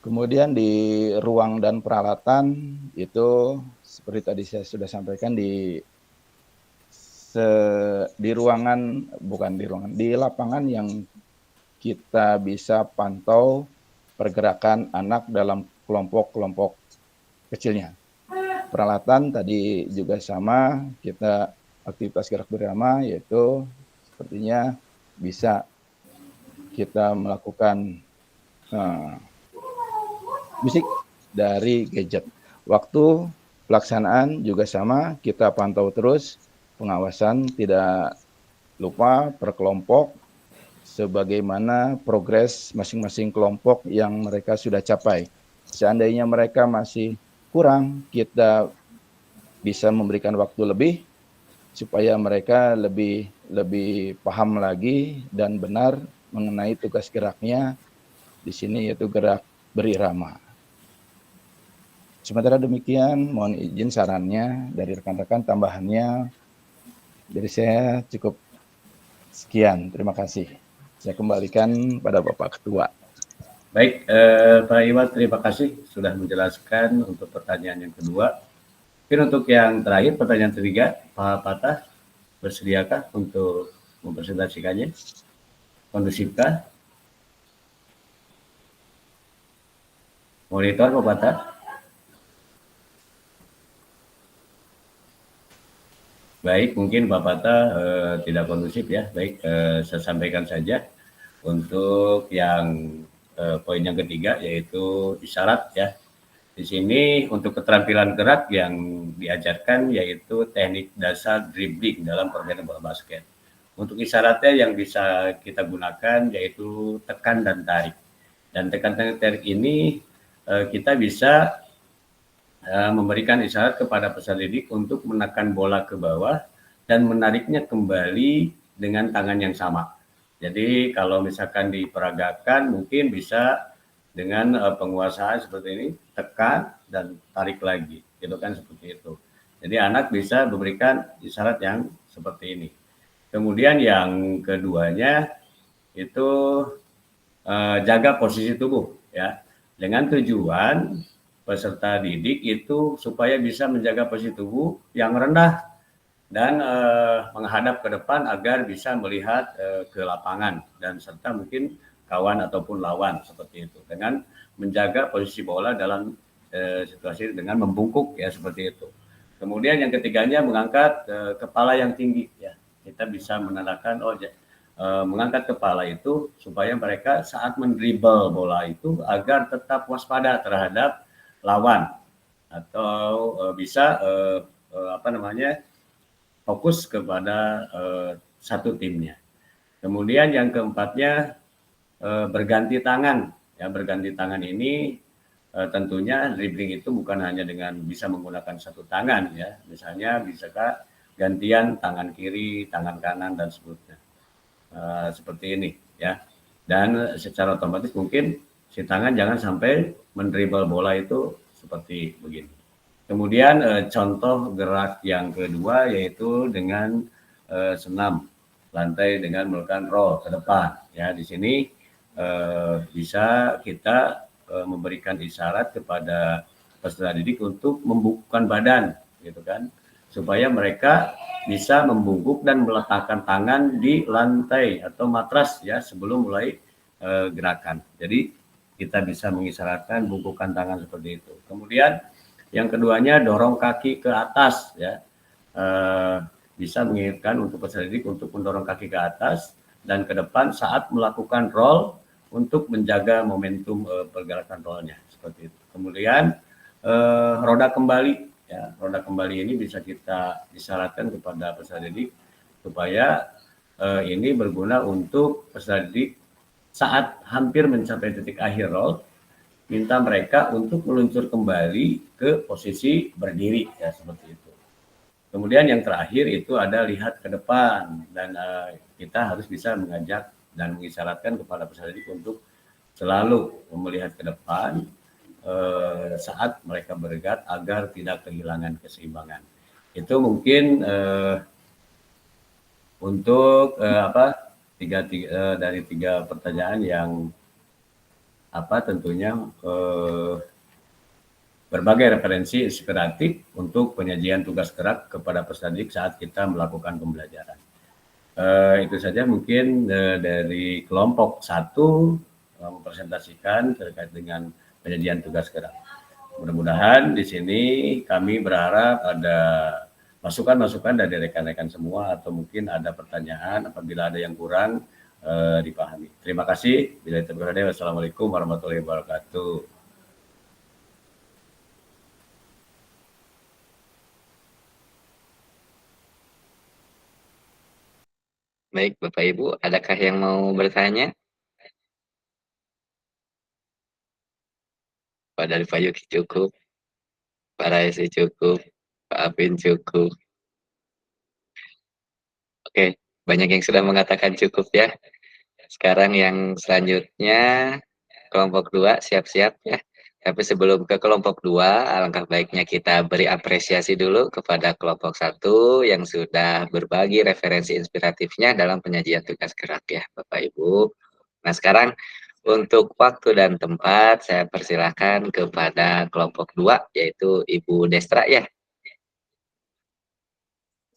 Kemudian di ruang dan peralatan itu seperti tadi saya sudah sampaikan di lapangan yang kita bisa pantau pergerakan anak dalam kelompok-kelompok kecilnya. Peralatan tadi juga sama, kita aktivitas gerak bersama, yaitu sepertinya bisa kita melakukan musik dari gadget. Waktu pelaksanaan juga sama, kita pantau terus pengawasan, tidak lupa per kelompok sebagaimana progres masing-masing kelompok yang mereka sudah capai. Seandainya mereka masih kurang, kita bisa memberikan waktu lebih supaya mereka lebih paham lagi dan benar mengenai tugas geraknya di sini, yaitu gerak berirama. Sementara demikian, mohon izin sarannya dari rekan-rekan, tambahannya dari saya cukup sekian. Terima kasih. Saya kembalikan pada Bapak Ketua. Baik, Pak Iwan, terima kasih sudah menjelaskan untuk pertanyaan yang kedua. Mungkin untuk yang terakhir, pertanyaan ketiga, Pak Patah, bersediakah untuk mempresentasikannya? Kondusifkah? Monitor, Pak Patah? Baik, mungkin Pak Patah tidak kondusif ya. Baik, saya sampaikan saja untuk yang poin yang ketiga, yaitu isyarat ya. Di sini untuk keterampilan gerak yang diajarkan yaitu teknik dasar dribbling dalam permainan bola basket. Untuk isyaratnya yang bisa kita gunakan yaitu tekan dan tarik. Dan tekan dan tarik ini kita bisa memberikan isyarat kepada peserta didik untuk menekan bola ke bawah dan menariknya kembali dengan tangan yang sama. Jadi kalau misalkan diperagakan mungkin bisa dengan penguasaan seperti ini, tekan dan tarik lagi, gitu kan, seperti itu. Jadi anak bisa memberikan isyarat yang seperti ini. Kemudian yang keduanya itu jaga posisi tubuh ya, dengan tujuan peserta didik itu supaya bisa menjaga posisi tubuh yang rendah dan menghadap ke depan agar bisa melihat ke lapangan dan serta mungkin kawan ataupun lawan seperti itu, dengan menjaga posisi bola dalam situasi dengan membungkuk ya, seperti itu. Kemudian yang ketiganya mengangkat kepala yang tinggi ya, kita bisa menandakan mengangkat kepala itu supaya mereka saat mendribble bola itu agar tetap waspada terhadap lawan atau bisa fokus kepada satu timnya. Kemudian yang keempatnya berganti tangan ya, berganti tangan ini tentunya dribbling itu bukan hanya dengan bisa menggunakan satu tangan ya, misalnya bisakah gantian tangan kiri, tangan kanan dan seterusnya seperti ini ya, dan secara otomatis mungkin si tangan jangan sampai mendribble bola itu seperti begini. Kemudian contoh gerak yang kedua yaitu dengan senam lantai dengan melakukan roll ke depan ya. Di sini bisa kita memberikan isyarat kepada peserta didik untuk membungkukkan badan gitu kan, supaya mereka bisa membungkuk dan meletakkan tangan di lantai atau matras ya sebelum mulai gerakan. Jadi kita bisa mengisyaratkan bungkukan tangan seperti itu. Kemudian yang keduanya dorong kaki ke atas ya, bisa mengingatkan untuk peserta didik untuk mendorong kaki ke atas dan ke depan saat melakukan roll untuk menjaga momentum pergerakan rollnya seperti itu. Kemudian roda kembali ya, roda kembali ini bisa kita isyaratkan kepada peserta didik supaya ini berguna untuk peserta didik saat hampir mencapai titik akhir roll, minta mereka untuk meluncur kembali ke posisi berdiri ya, seperti itu. Kemudian yang terakhir itu ada lihat ke depan, dan kita harus bisa mengajak dan mengisyaratkan kepada peserta didik untuk selalu melihat ke depan saat mereka bergerak agar tidak kehilangan keseimbangan. Itu mungkin untuk dari tiga pertanyaan yang tentunya berbagai referensi inspiratif untuk penyajian tugas gerak kepada peserta didik saat kita melakukan pembelajaran. Itu saja mungkin dari kelompok 1 mempresentasikan terkait dengan penyajian tugas gerak. Mudah-mudahan di sini kami berharap ada masukan-masukan dari rekan-rekan semua atau mungkin ada pertanyaan apabila ada yang kurang dipahami. Terima kasih. Bila itu berada, wassalamualaikum warahmatullahi wabarakatuh. Baik, Bapak Ibu, adakah yang mau bertanya? Pak dari Pak Yuki cukup, Pak Raisi cukup, Pak Apin cukup. Oke, banyak yang sudah mengatakan cukup ya. Sekarang yang selanjutnya kelompok 2 siap-siap ya. Tapi sebelum ke kelompok 2, alangkah baiknya kita beri apresiasi dulu kepada kelompok 1 yang sudah berbagi referensi inspiratifnya dalam penyajian tugas gerak ya, Bapak Ibu. Nah, sekarang untuk waktu dan tempat saya persilahkan kepada kelompok 2 yaitu Ibu Destra ya.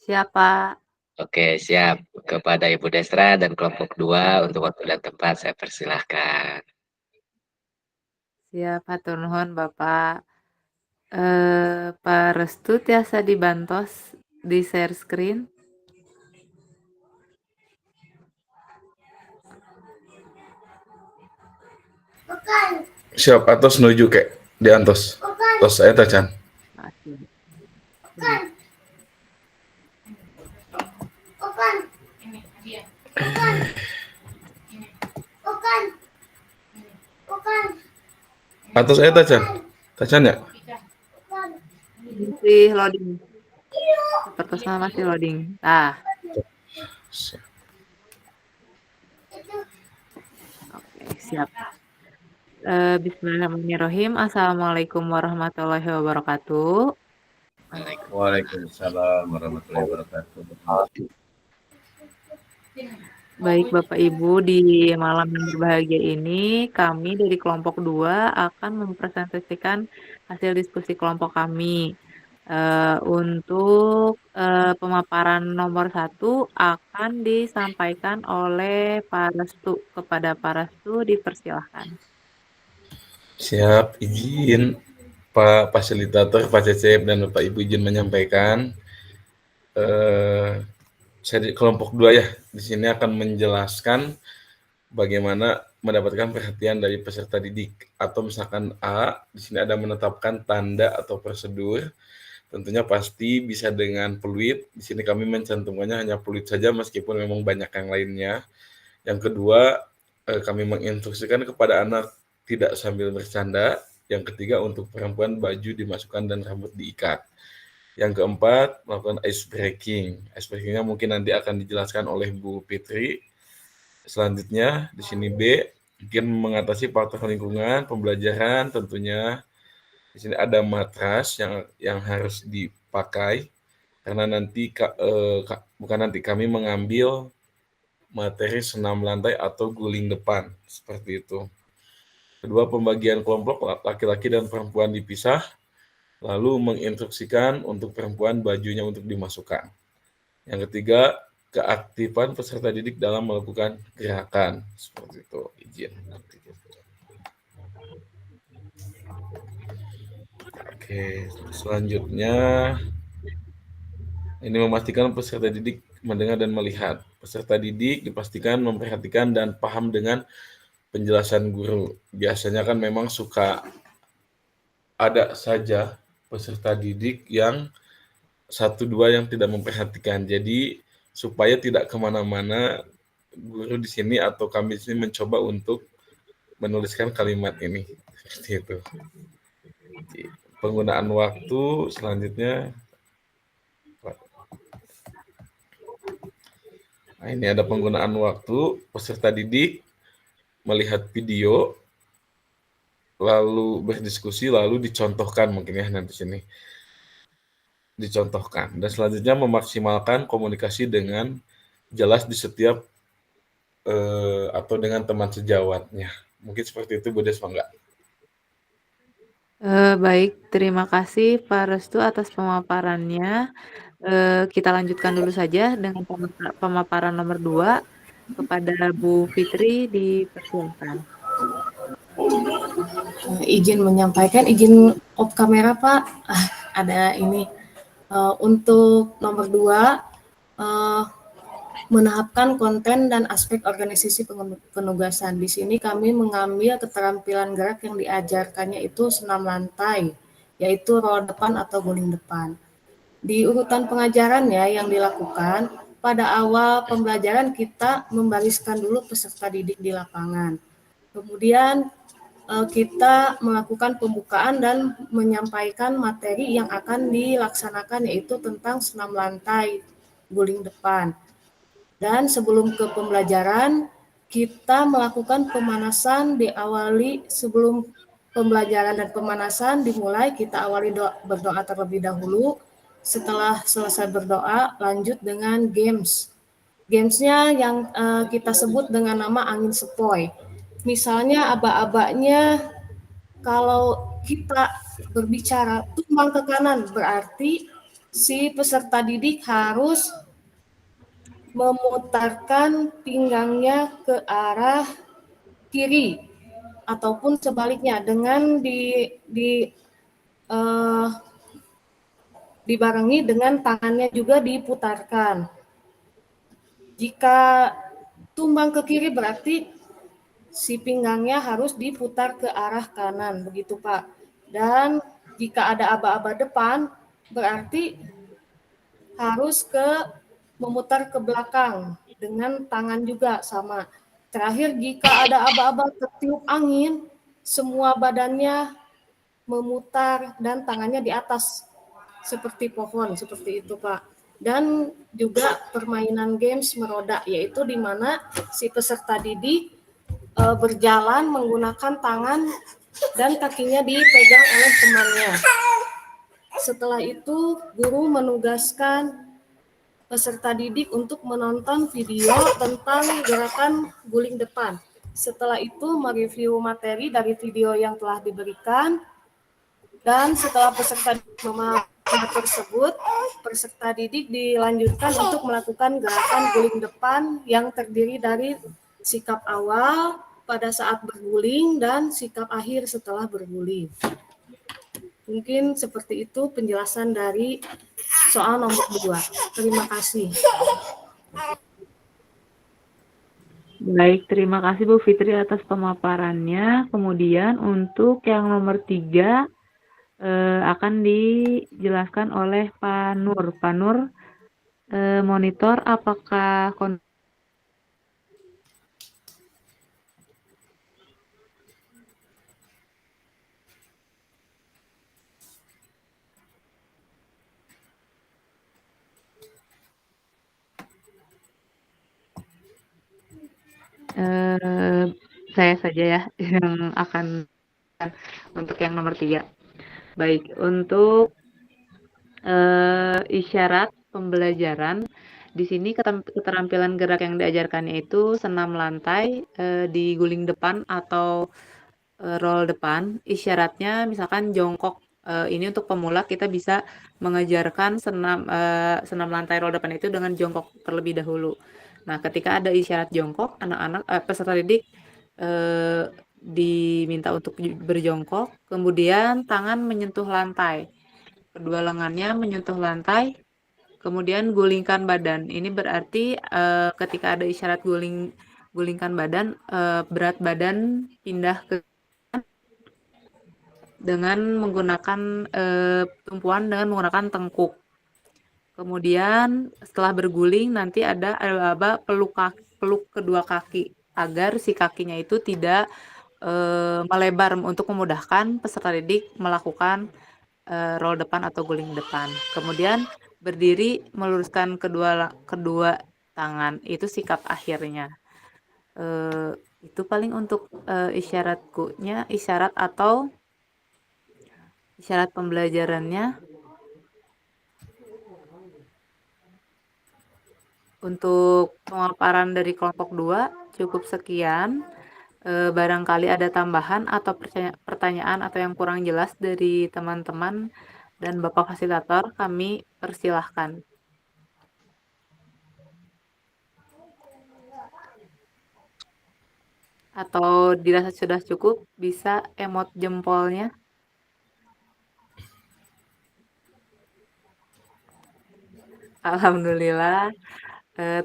Siapa? Oke, siap. Kepada Ibu Destra dan kelompok 2 untuk waktu dan tempat saya persilahkan. Siap, hatur nuhun Bapak. Pak Restu tiasa dibantos di share screen. Siap, atos nuju ke di antos. Tos saya tacan. Atos saya tacan. Tacan ya? Masih loading. Pertosna masih loading. Oke, siap. Bismillahirrahmanirrahim. Assalamualaikum warahmatullahi wabarakatuh. Waalaikumsalam warahmatullahi wabarakatuh. Baik Bapak Ibu, di malam yang berbahagia ini kami dari kelompok 2 akan mempresentasikan hasil diskusi kelompok kami. Untuk pemaparan nomor 1 akan disampaikan oleh Pak Restu. Kepada Pak Restu dipersilahkan. Siap, izin Pak Fasilitator, Pak Cecep, dan Bapak Ibu izin menyampaikan. Saya di kelompok 2 ya, di sini akan menjelaskan bagaimana mendapatkan perhatian dari peserta didik. Atau misalkan A, di sini ada menetapkan tanda atau prosedur. Tentunya pasti bisa dengan peluit. Di sini kami mencantumkannya hanya peluit saja meskipun memang banyak yang lainnya. Yang kedua, kami menginstruksikan kepada anak tidak sambil bercanda. Yang ketiga, untuk perempuan baju dimasukkan dan rambut diikat. Yang keempat, melakukan ice breaking. Ice breakingnya mungkin nanti akan dijelaskan oleh Bu Fitri. Selanjutnya, di sini B, mungkin mengatasi faktor lingkungan, pembelajaran tentunya. Di sini ada matras yang harus dipakai karena nanti kami mengambil materi senam lantai atau guling depan seperti itu. Kedua, pembagian kelompok laki-laki dan perempuan dipisah, lalu menginstruksikan untuk perempuan bajunya untuk dimasukkan. Yang ketiga, keaktifan peserta didik dalam melakukan gerakan seperti itu. Izin. Oke, selanjutnya ini memastikan peserta didik mendengar dan melihat. Peserta didik dipastikan memperhatikan dan paham dengan penjelasan guru. Biasanya kan memang suka ada saja peserta didik yang 1-2 yang tidak memperhatikan. Jadi supaya tidak kemana-mana, guru di sini atau kami di sini mencoba untuk menuliskan kalimat ini. Seperti itu. Penggunaan waktu selanjutnya. Nah, ini ada penggunaan waktu, peserta didik melihat video, lalu berdiskusi, lalu dicontohkan mungkin ya nanti sini. Dicontohkan. Dan selanjutnya memaksimalkan komunikasi dengan jelas di setiap atau dengan teman sejawatnya. Mungkin seperti itu Bu Des, enggak? Baik, terima kasih Pak Restu atas pemaparannya. Kita lanjutkan dulu saja dengan pemaparan nomor 2 kepada Bu Fitri, dipersilakan. Izin menyampaikan, izin off kamera Pak. Ada ini untuk nomor 2 menahapkan konten dan aspek organisasi penugasan. Di sini kami mengambil keterampilan gerak yang diajarkannya itu senam lantai, yaitu roll depan atau guling depan. Di urutan pengajarannya yang dilakukan, pada awal pembelajaran kita membariskan dulu peserta didik di lapangan. Kemudian kita melakukan pembukaan dan menyampaikan materi yang akan dilaksanakan, yaitu tentang senam lantai, guling depan. Dan sebelum ke pembelajaran, kita melakukan pemanasan sebelum pembelajaran dan pemanasan dimulai, kita awali berdoa terlebih dahulu. Setelah selesai berdoa, lanjut dengan games. Gamesnya yang kita sebut dengan nama angin sepoi. Misalnya aba-abanya, kalau kita berbicara tumbang ke kanan, berarti si peserta didik harus memutarkan pinggangnya ke arah kiri ataupun sebaliknya dengan dibarengi dengan tangannya juga diputarkan. Jika tumbang ke kiri berarti si pinggangnya harus diputar ke arah kanan, begitu Pak. Dan jika ada aba-aba depan berarti harus memutar ke belakang dengan tangan juga sama. Terakhir, jika ada aba-aba tertiup angin, semua badannya memutar dan tangannya di atas seperti pohon, seperti itu Pak. Dan juga permainan games meroda, yaitu di mana si peserta didik berjalan menggunakan tangan dan kakinya dipegang oleh temannya. Setelah itu, guru menugaskan peserta didik untuk menonton video tentang gerakan guling depan. Setelah itu, mereview materi dari video yang telah diberikan. Dan setelah peserta memahami tersebut, peserta didik dilanjutkan untuk melakukan gerakan guling depan yang terdiri dari sikap awal pada saat berguling dan sikap akhir setelah berguling. Mungkin seperti itu penjelasan dari soal nomor 2. Terima kasih. Baik, terima kasih Bu Fitri atas pemaparannya. Kemudian untuk yang nomor 3 akan dijelaskan oleh Pak Nur. Pak Nur, monitor apakah saya saja ya yang akan untuk yang nomor 3. Baik, untuk isyarat pembelajaran, di sini keterampilan gerak yang diajarkannya itu senam lantai, di guling depan atau roll depan. Isyaratnya misalkan jongkok. Ini untuk pemula kita bisa mengajarkan senam lantai roll depan itu dengan jongkok terlebih dahulu. Nah, ketika ada isyarat jongkok, anak-anak peserta didik diminta untuk berjongkok, kemudian tangan menyentuh lantai, kedua lengannya menyentuh lantai, kemudian gulingkan badan. Ini berarti ketika ada isyarat gulingkan badan, berat badan pindah ke dengan menggunakan tumpuan dengan menggunakan tengkuk. Kemudian setelah berguling nanti ada aba-aba peluk kedua kaki agar si kakinya itu tidak melebar untuk memudahkan peserta didik melakukan roll depan atau guling depan. Kemudian berdiri meluruskan kedua tangan, itu sikap akhirnya. Itu paling untuk isyarat atau isyarat pembelajarannya. Untuk pemaparan dari kelompok 2 cukup sekian. Barangkali ada tambahan atau pertanyaan atau yang kurang jelas dari teman-teman, Dan Bapak Fasilitator, kami persilahkan. Atau dirasa sudah cukup, bisa emot jempolnya. Alhamdulillah,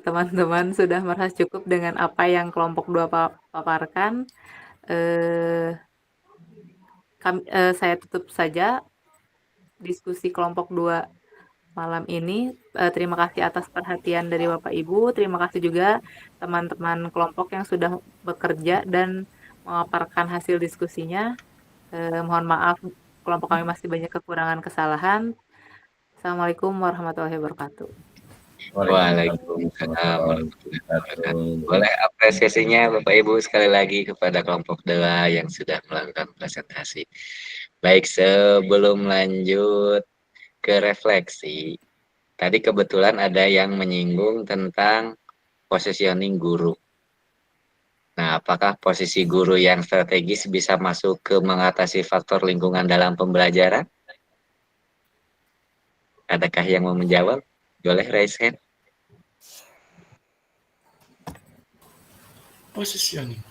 teman-teman sudah merasa cukup dengan apa yang kelompok 2 paparkan. Saya tutup saja diskusi kelompok 2 malam ini. Terima kasih atas perhatian dari Bapak Ibu. Terima kasih juga teman-teman kelompok yang sudah bekerja dan memaparkan hasil diskusinya. Mohon maaf, kelompok kami masih banyak kekurangan kesalahan. Assalamualaikum warahmatullahi wabarakatuh. Waalaikumsalam warahmatullahi wabarakatuh. Boleh apresiasinya Bapak Ibu sekali lagi kepada kelompok 2 yang sudah melakukan presentasi. Baik, sebelum lanjut ke refleksi, tadi kebetulan ada yang menyinggung tentang positioning guru. Nah, apakah posisi guru yang strategis bisa masuk ke mengatasi faktor lingkungan dalam pembelajaran? Adakah yang mau menjawab? Boleh raise hand. Positioning.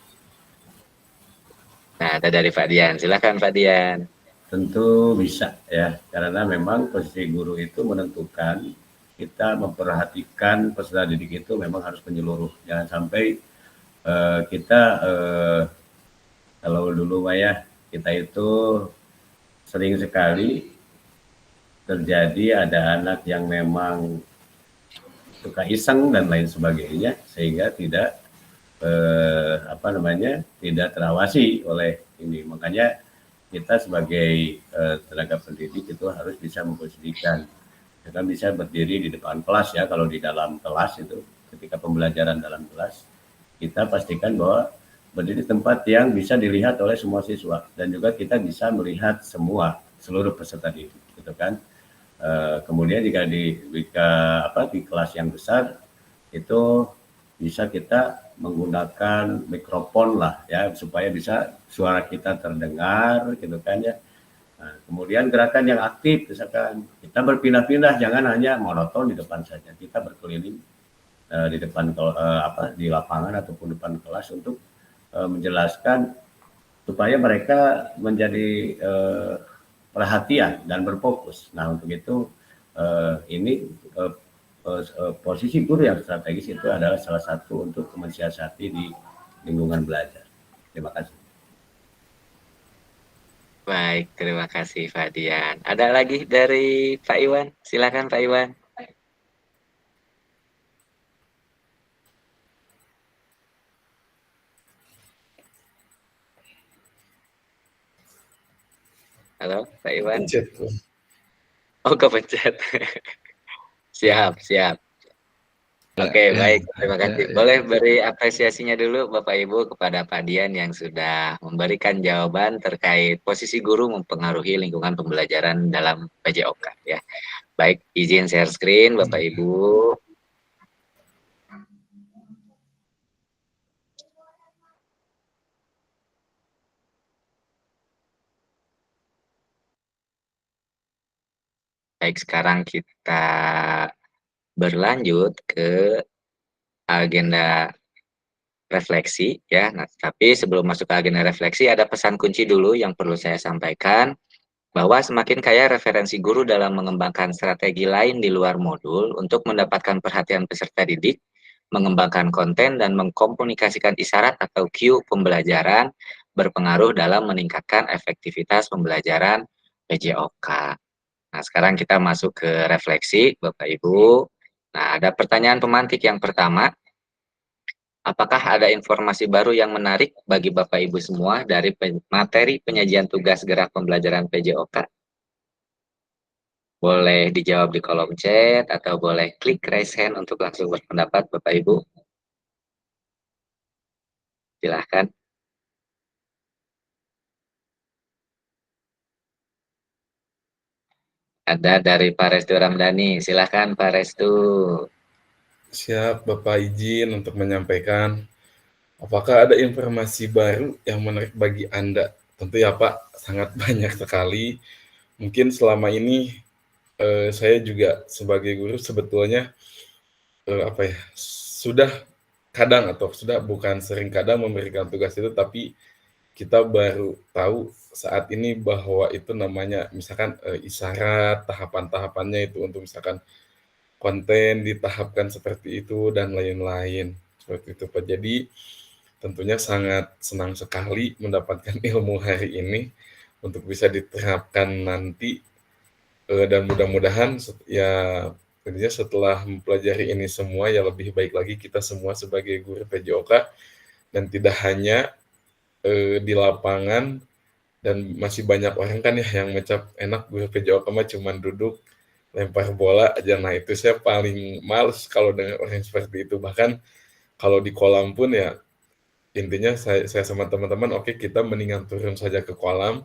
Nah, ada dari Pak Dian. Silakan Pak Dian. Tentu bisa ya, karena memang posisi guru itu menentukan kita memperhatikan peserta didik itu memang harus menyeluruh. Jangan sampai kita kalau dulu ya kita itu sering sekali terjadi ada anak yang memang suka iseng dan lain sebagainya sehingga tidak tidak terawasi oleh ini. Makanya kita sebagai tenaga pendidik itu harus bisa memposisikan. Kita bisa berdiri di depan kelas ya, kalau di dalam kelas itu ketika pembelajaran dalam kelas kita pastikan bahwa berdiri tempat yang bisa dilihat oleh semua siswa dan juga kita bisa melihat seluruh peserta didik, gitu kan. Kemudian jika di kelas yang besar itu bisa kita menggunakan mikrofon lah ya supaya bisa suara kita terdengar, gitu kan ya. Nah, kemudian gerakan yang aktif, misalkan kita berpindah-pindah, jangan hanya monoton di depan saja, kita berkeliling di depan di lapangan ataupun depan kelas untuk menjelaskan supaya mereka menjadi perhatian dan berfokus. Nah, untuk itu posisi guru yang strategis itu adalah salah satu untuk mensiasati di lingkungan belajar. Terima kasih. Baik, terima kasih Pak Dian. Ada lagi dari Pak Iwan? Silakan Pak Iwan. Halo, Pak Iwan. Pencet. Oh, kepencet. Siap. Oke, baik. Terima kasih. Boleh beri apresiasinya dulu Bapak Ibu kepada Pak Dian yang sudah memberikan jawaban terkait posisi guru mempengaruhi lingkungan pembelajaran dalam PJOK ya. Baik, izin share screen Bapak Ibu. Baik, sekarang kita berlanjut ke agenda refleksi ya. Nah, tapi sebelum masuk ke agenda refleksi ada pesan kunci dulu yang perlu saya sampaikan, bahwa semakin kaya referensi guru dalam mengembangkan strategi lain di luar modul untuk mendapatkan perhatian peserta didik, mengembangkan konten dan mengkomunikasikan isyarat atau cue pembelajaran berpengaruh dalam meningkatkan efektivitas pembelajaran PJOK. Nah, sekarang kita masuk ke refleksi, Bapak Ibu. Nah, ada pertanyaan pemantik yang pertama. Apakah ada informasi baru yang menarik bagi Bapak Ibu semua dari materi penyajian tugas gerak pembelajaran PJOK? Boleh dijawab di kolom chat atau boleh klik raise hand untuk langsung berpendapat Bapak Ibu. Silahkan. Ada dari Pak Restu Ramdhani. Silahkan Pak Restu. Siap, Bapak izin untuk menyampaikan. Apakah ada informasi baru yang menarik bagi Anda? Tentu ya Pak, sangat banyak sekali. mungkin selama ini saya juga sebagai guru sebetulnya apa ya, sudah kadang atau sudah bukan sering kadang memberikan tugas itu, tapi kita baru tahu saat ini bahwa itu namanya misalkan isyarat, tahapan-tahapannya itu untuk misalkan konten ditahapkan seperti itu dan lain-lain. Seperti itu Pak. Jadi tentunya sangat senang sekali mendapatkan ilmu hari ini untuk bisa diterapkan nanti dan mudah-mudahan ya tentunya setelah mempelajari ini semua ya lebih baik lagi kita semua sebagai guru PJOK dan tidak hanya di lapangan dan masih banyak orang kan ya yang ngecap enak guru PJOK mah cuman duduk lempar bola aja. Nah itu saya paling males kalau dengar orang seperti itu. Bahkan kalau di kolam pun ya intinya saya sama teman-teman oke, kita mendingan turun saja ke kolam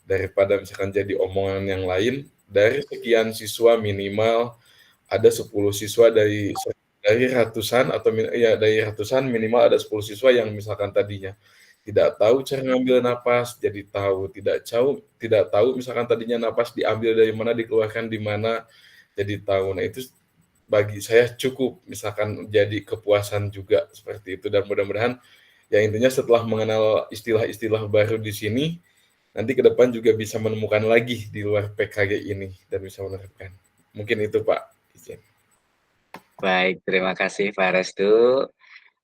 daripada misalkan jadi omongan yang lain. Dari sekian siswa minimal ada 10 siswa dari ratusan atau ya dari ratusan minimal ada 10 siswa yang misalkan tadinya tidak tahu cara ngambil napas jadi tahu, tidak tahu misalkan tadinya napas diambil dari mana, dikeluarkan di mana jadi tahu. Nah itu bagi saya cukup misalkan jadi kepuasan juga seperti itu, dan mudah-mudahan ya intinya setelah mengenal istilah-istilah baru di sini nanti ke depan juga bisa menemukan lagi di luar PKG ini dan bisa menerapkan. Mungkin itu Pak. Izin. Baik, terima kasih Pak Restu.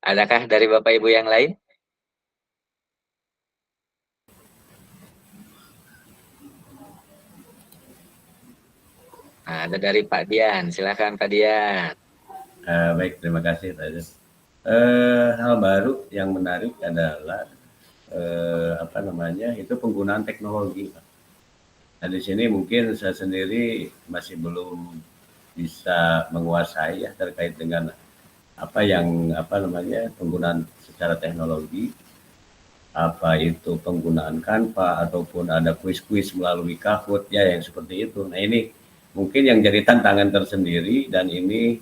Adakah dari Bapak Ibu yang lain? Ada dari Pak Dian, silakan Pak Dian. Baik, terima kasih Pak. Hal baru yang menarik adalah itu penggunaan teknologi. Nah di sini mungkin saya sendiri masih belum bisa menguasai ya terkait dengan penggunaan secara teknologi, apa itu penggunaan Canva ataupun ada kuis-kuis melalui Kahoot ya yang seperti itu. Nah ini mungkin yang jadi tantangan tersendiri dan ini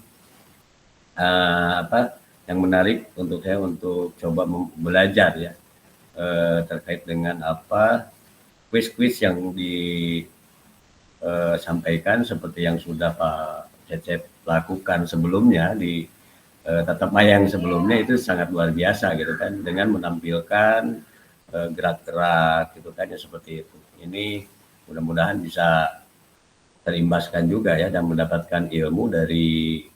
yang menarik untuk saya untuk coba belajar ya terkait dengan kuis-kuis yang disampaikan seperti yang sudah Pak Cecep lakukan sebelumnya di tatap maya yang sebelumnya, itu sangat luar biasa gitu kan, dengan menampilkan gerak-gerak gitu kan ya seperti itu. Ini mudah-mudahan bisa terimbaskan juga ya dan mendapatkan ilmu dari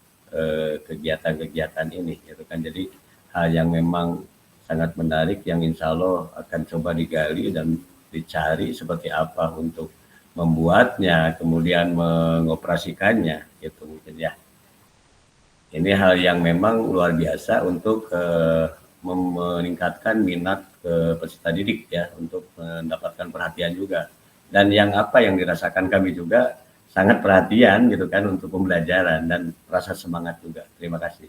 kegiatan-kegiatan ini gitu kan. Jadi hal yang memang sangat menarik yang insya Allah akan coba digali dan dicari seperti apa untuk membuatnya, kemudian mengoperasikannya gitu mungkin ya. Ini hal yang memang luar biasa untuk meningkatkan minat peserta didik ya, untuk mendapatkan perhatian juga. Dan yang dirasakan kami juga sangat perhatian gitu kan untuk pembelajaran dan rasa semangat juga. Terima kasih.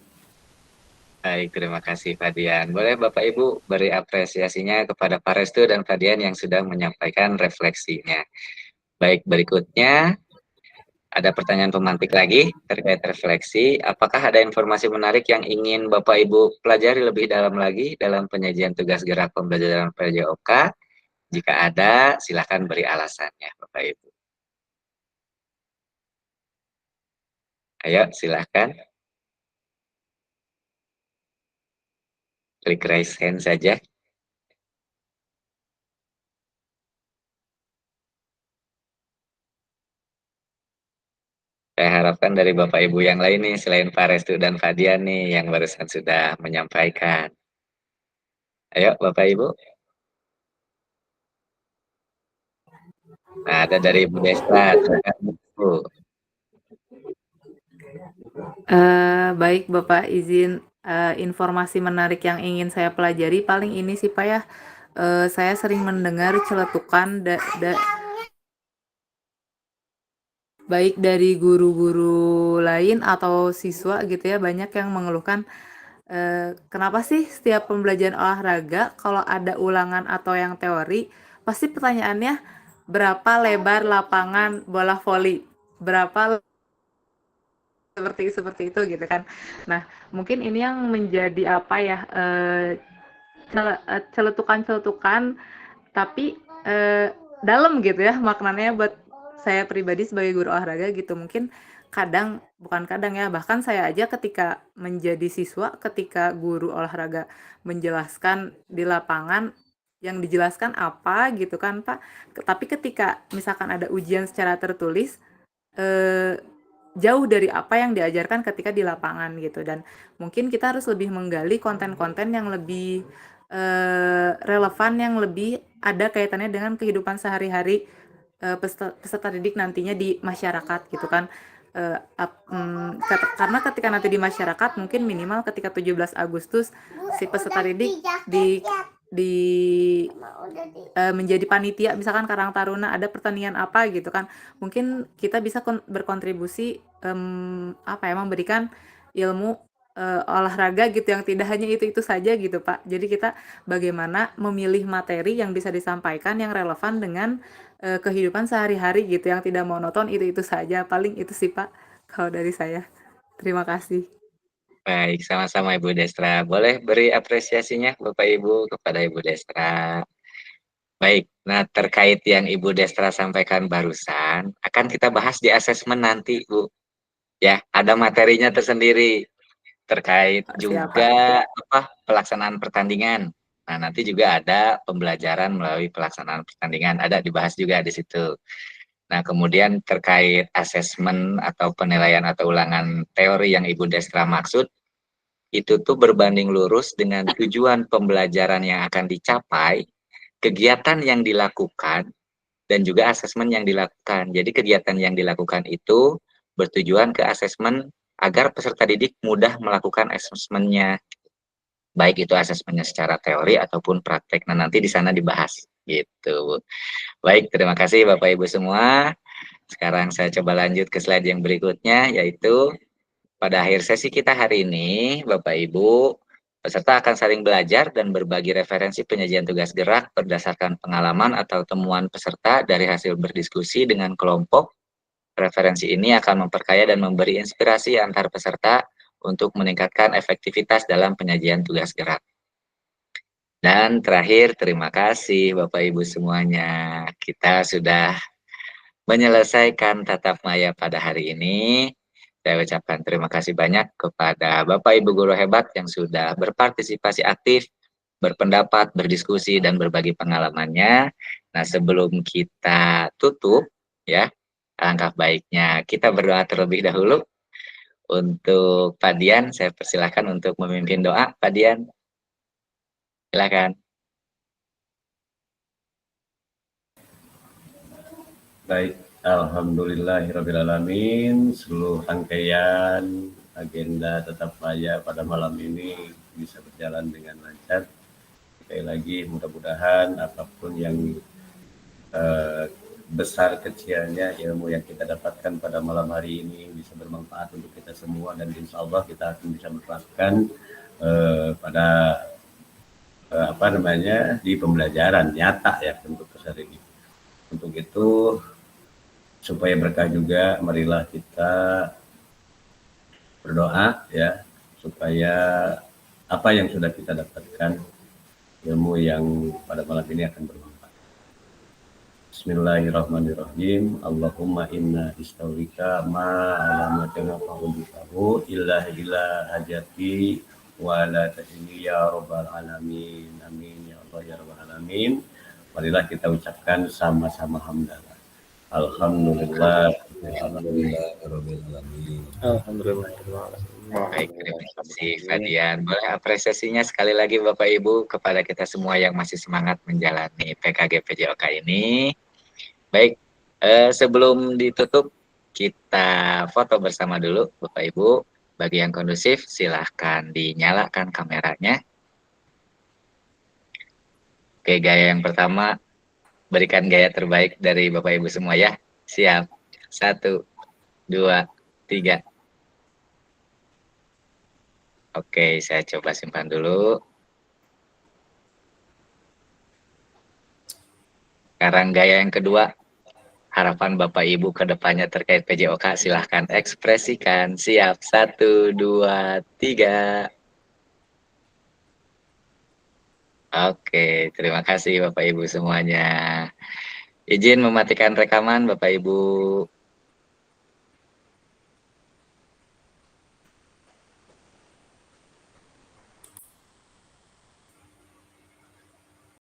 Baik, terima kasih Pak Dian. Boleh Bapak Ibu beri apresiasinya kepada Pak Restu dan Pak Dian yang sudah menyampaikan refleksinya. Baik, berikutnya ada pertanyaan pemantik lagi terkait refleksi. Apakah ada informasi menarik yang ingin Bapak Ibu pelajari lebih dalam lagi dalam penyajian tugas gerak pembelajaran PJOK? Jika ada, silakan beri alasannya Bapak Ibu. Ayo, silakan. Klik raise hand saja. Saya harapkan dari Bapak Ibu yang lain nih, selain Pak Restu dan Pak Dian nih, yang barusan sudah menyampaikan. Ayo Bapak Ibu. Nah, ada dari Ibu Desta. Bu. Baik Bapak, izin informasi menarik yang ingin saya pelajari paling ini sih Pak ya. Saya sering mendengar celetukan baik dari guru-guru lain atau siswa gitu ya, banyak yang mengeluhkan kenapa sih setiap pembelajaran olahraga kalau ada ulangan atau yang teori pasti pertanyaannya berapa lebar lapangan bola voli, berapa seperti itu gitu kan. Nah mungkin ini yang menjadi celetukan tapi dalam gitu ya maknanya buat saya pribadi sebagai guru olahraga gitu, mungkin bukan kadang ya, bahkan saya aja ketika menjadi siswa, ketika guru olahraga menjelaskan di lapangan, yang dijelaskan apa gitu kan Pak, tapi ketika misalkan ada ujian secara tertulis, eee, jauh dari apa yang diajarkan ketika di lapangan gitu, dan mungkin kita harus lebih menggali konten-konten yang lebih, relevan, yang lebih ada kaitannya dengan kehidupan sehari-hari, peserta didik nantinya di masyarakat gitu kan. Karena ketika nanti di masyarakat mungkin minimal ketika 17 Agustus si peserta didik di menjadi panitia misalkan Karang Taruna ada pertandingan apa gitu kan, mungkin kita bisa berkontribusi memberikan ilmu olahraga gitu yang tidak hanya itu saja gitu Pak. Jadi kita bagaimana memilih materi yang bisa disampaikan yang relevan dengan kehidupan sehari-hari gitu, yang tidak monoton itu saja. Paling itu sih Pak kalau dari saya. Terima kasih. Baik, sama-sama Ibu Destra. Boleh beri apresiasinya Bapak Ibu kepada Ibu Destra. Baik, nah terkait yang Ibu Destra sampaikan barusan, akan kita bahas di asesmen nanti Bu. Ya, ada materinya tersendiri terkait juga pelaksanaan pertandingan. Nah, nanti juga ada pembelajaran melalui pelaksanaan pertandingan, ada dibahas juga di situ. Nah, kemudian terkait asesmen atau penilaian atau ulangan teori yang Ibu Destra maksud, itu tuh berbanding lurus dengan tujuan pembelajaran yang akan dicapai, kegiatan yang dilakukan, dan juga asesmen yang dilakukan. Jadi kegiatan yang dilakukan itu bertujuan ke asesmen agar peserta didik mudah melakukan asesmennya. Baik itu asesmennya secara teori ataupun praktek. Nah, nanti di sana dibahas gitu. Baik, terima kasih Bapak Ibu semua. Sekarang saya coba lanjut ke slide yang berikutnya, yaitu pada akhir sesi kita hari ini, Bapak Ibu, peserta akan saling belajar dan berbagi referensi penyajian tugas gerak berdasarkan pengalaman atau temuan peserta dari hasil berdiskusi dengan kelompok. Referensi ini akan memperkaya dan memberi inspirasi antar peserta untuk meningkatkan efektivitas dalam penyajian tugas gerak. Dan terakhir, terima kasih Bapak Ibu semuanya. Kita sudah menyelesaikan tatap maya pada hari ini. Saya ucapkan terima kasih banyak kepada Bapak Ibu guru hebat yang sudah berpartisipasi aktif, berpendapat, berdiskusi, dan berbagi pengalamannya. Nah, sebelum kita tutup, ya, alangkah baiknya kita berdoa terlebih dahulu. Untuk Pak Dian, saya persilahkan untuk memimpin doa. Pak Dian, silakan. Baik, alhamdulillahirrahmanirrahim. Seluruh rangkaian agenda tetap maya pada malam ini bisa berjalan dengan lancar. Sekali lagi mudah-mudahan apapun yang besar kecilnya ilmu yang kita dapatkan pada malam hari ini bisa bermanfaat untuk kita semua, dan insya Allah kita akan bisa menerapkan pada di pembelajaran nyata ya untuk keseharian ini. Untuk itu supaya berkah juga, marilah kita berdoa ya supaya apa yang sudah kita dapatkan, ilmu yang pada malam ini akan bermanfaat. Bismillahirrahmanirrahim. Allahumma inna istawika ma'alamatena fa'udikahu illa hajati wa la tahini ya rabbal alamin. Amin ya Allah ya rabbal alamin. Marilah kita ucapkan sama-sama hamdalah. Alhamdulillah. Baik, terima kasih Fadian. Boleh apresiasinya sekali lagi Bapak Ibu kepada kita semua yang masih semangat menjalani PKG PJOK ini. Baik, sebelum ditutup kita foto bersama dulu Bapak Ibu. Bagi yang kondusif silahkan dinyalakan kameranya. Oke, gaya yang pertama, berikan gaya terbaik dari Bapak Ibu semua ya. Siap. 1, 2, 3. Oke, saya coba simpan dulu. Sekarang gaya yang kedua. Harapan Bapak Ibu ke depannya terkait PJOK silahkan ekspresikan. Siap. 1, 2, 3. Oke, terima kasih Bapak Ibu semuanya. Izin mematikan rekaman Bapak Ibu.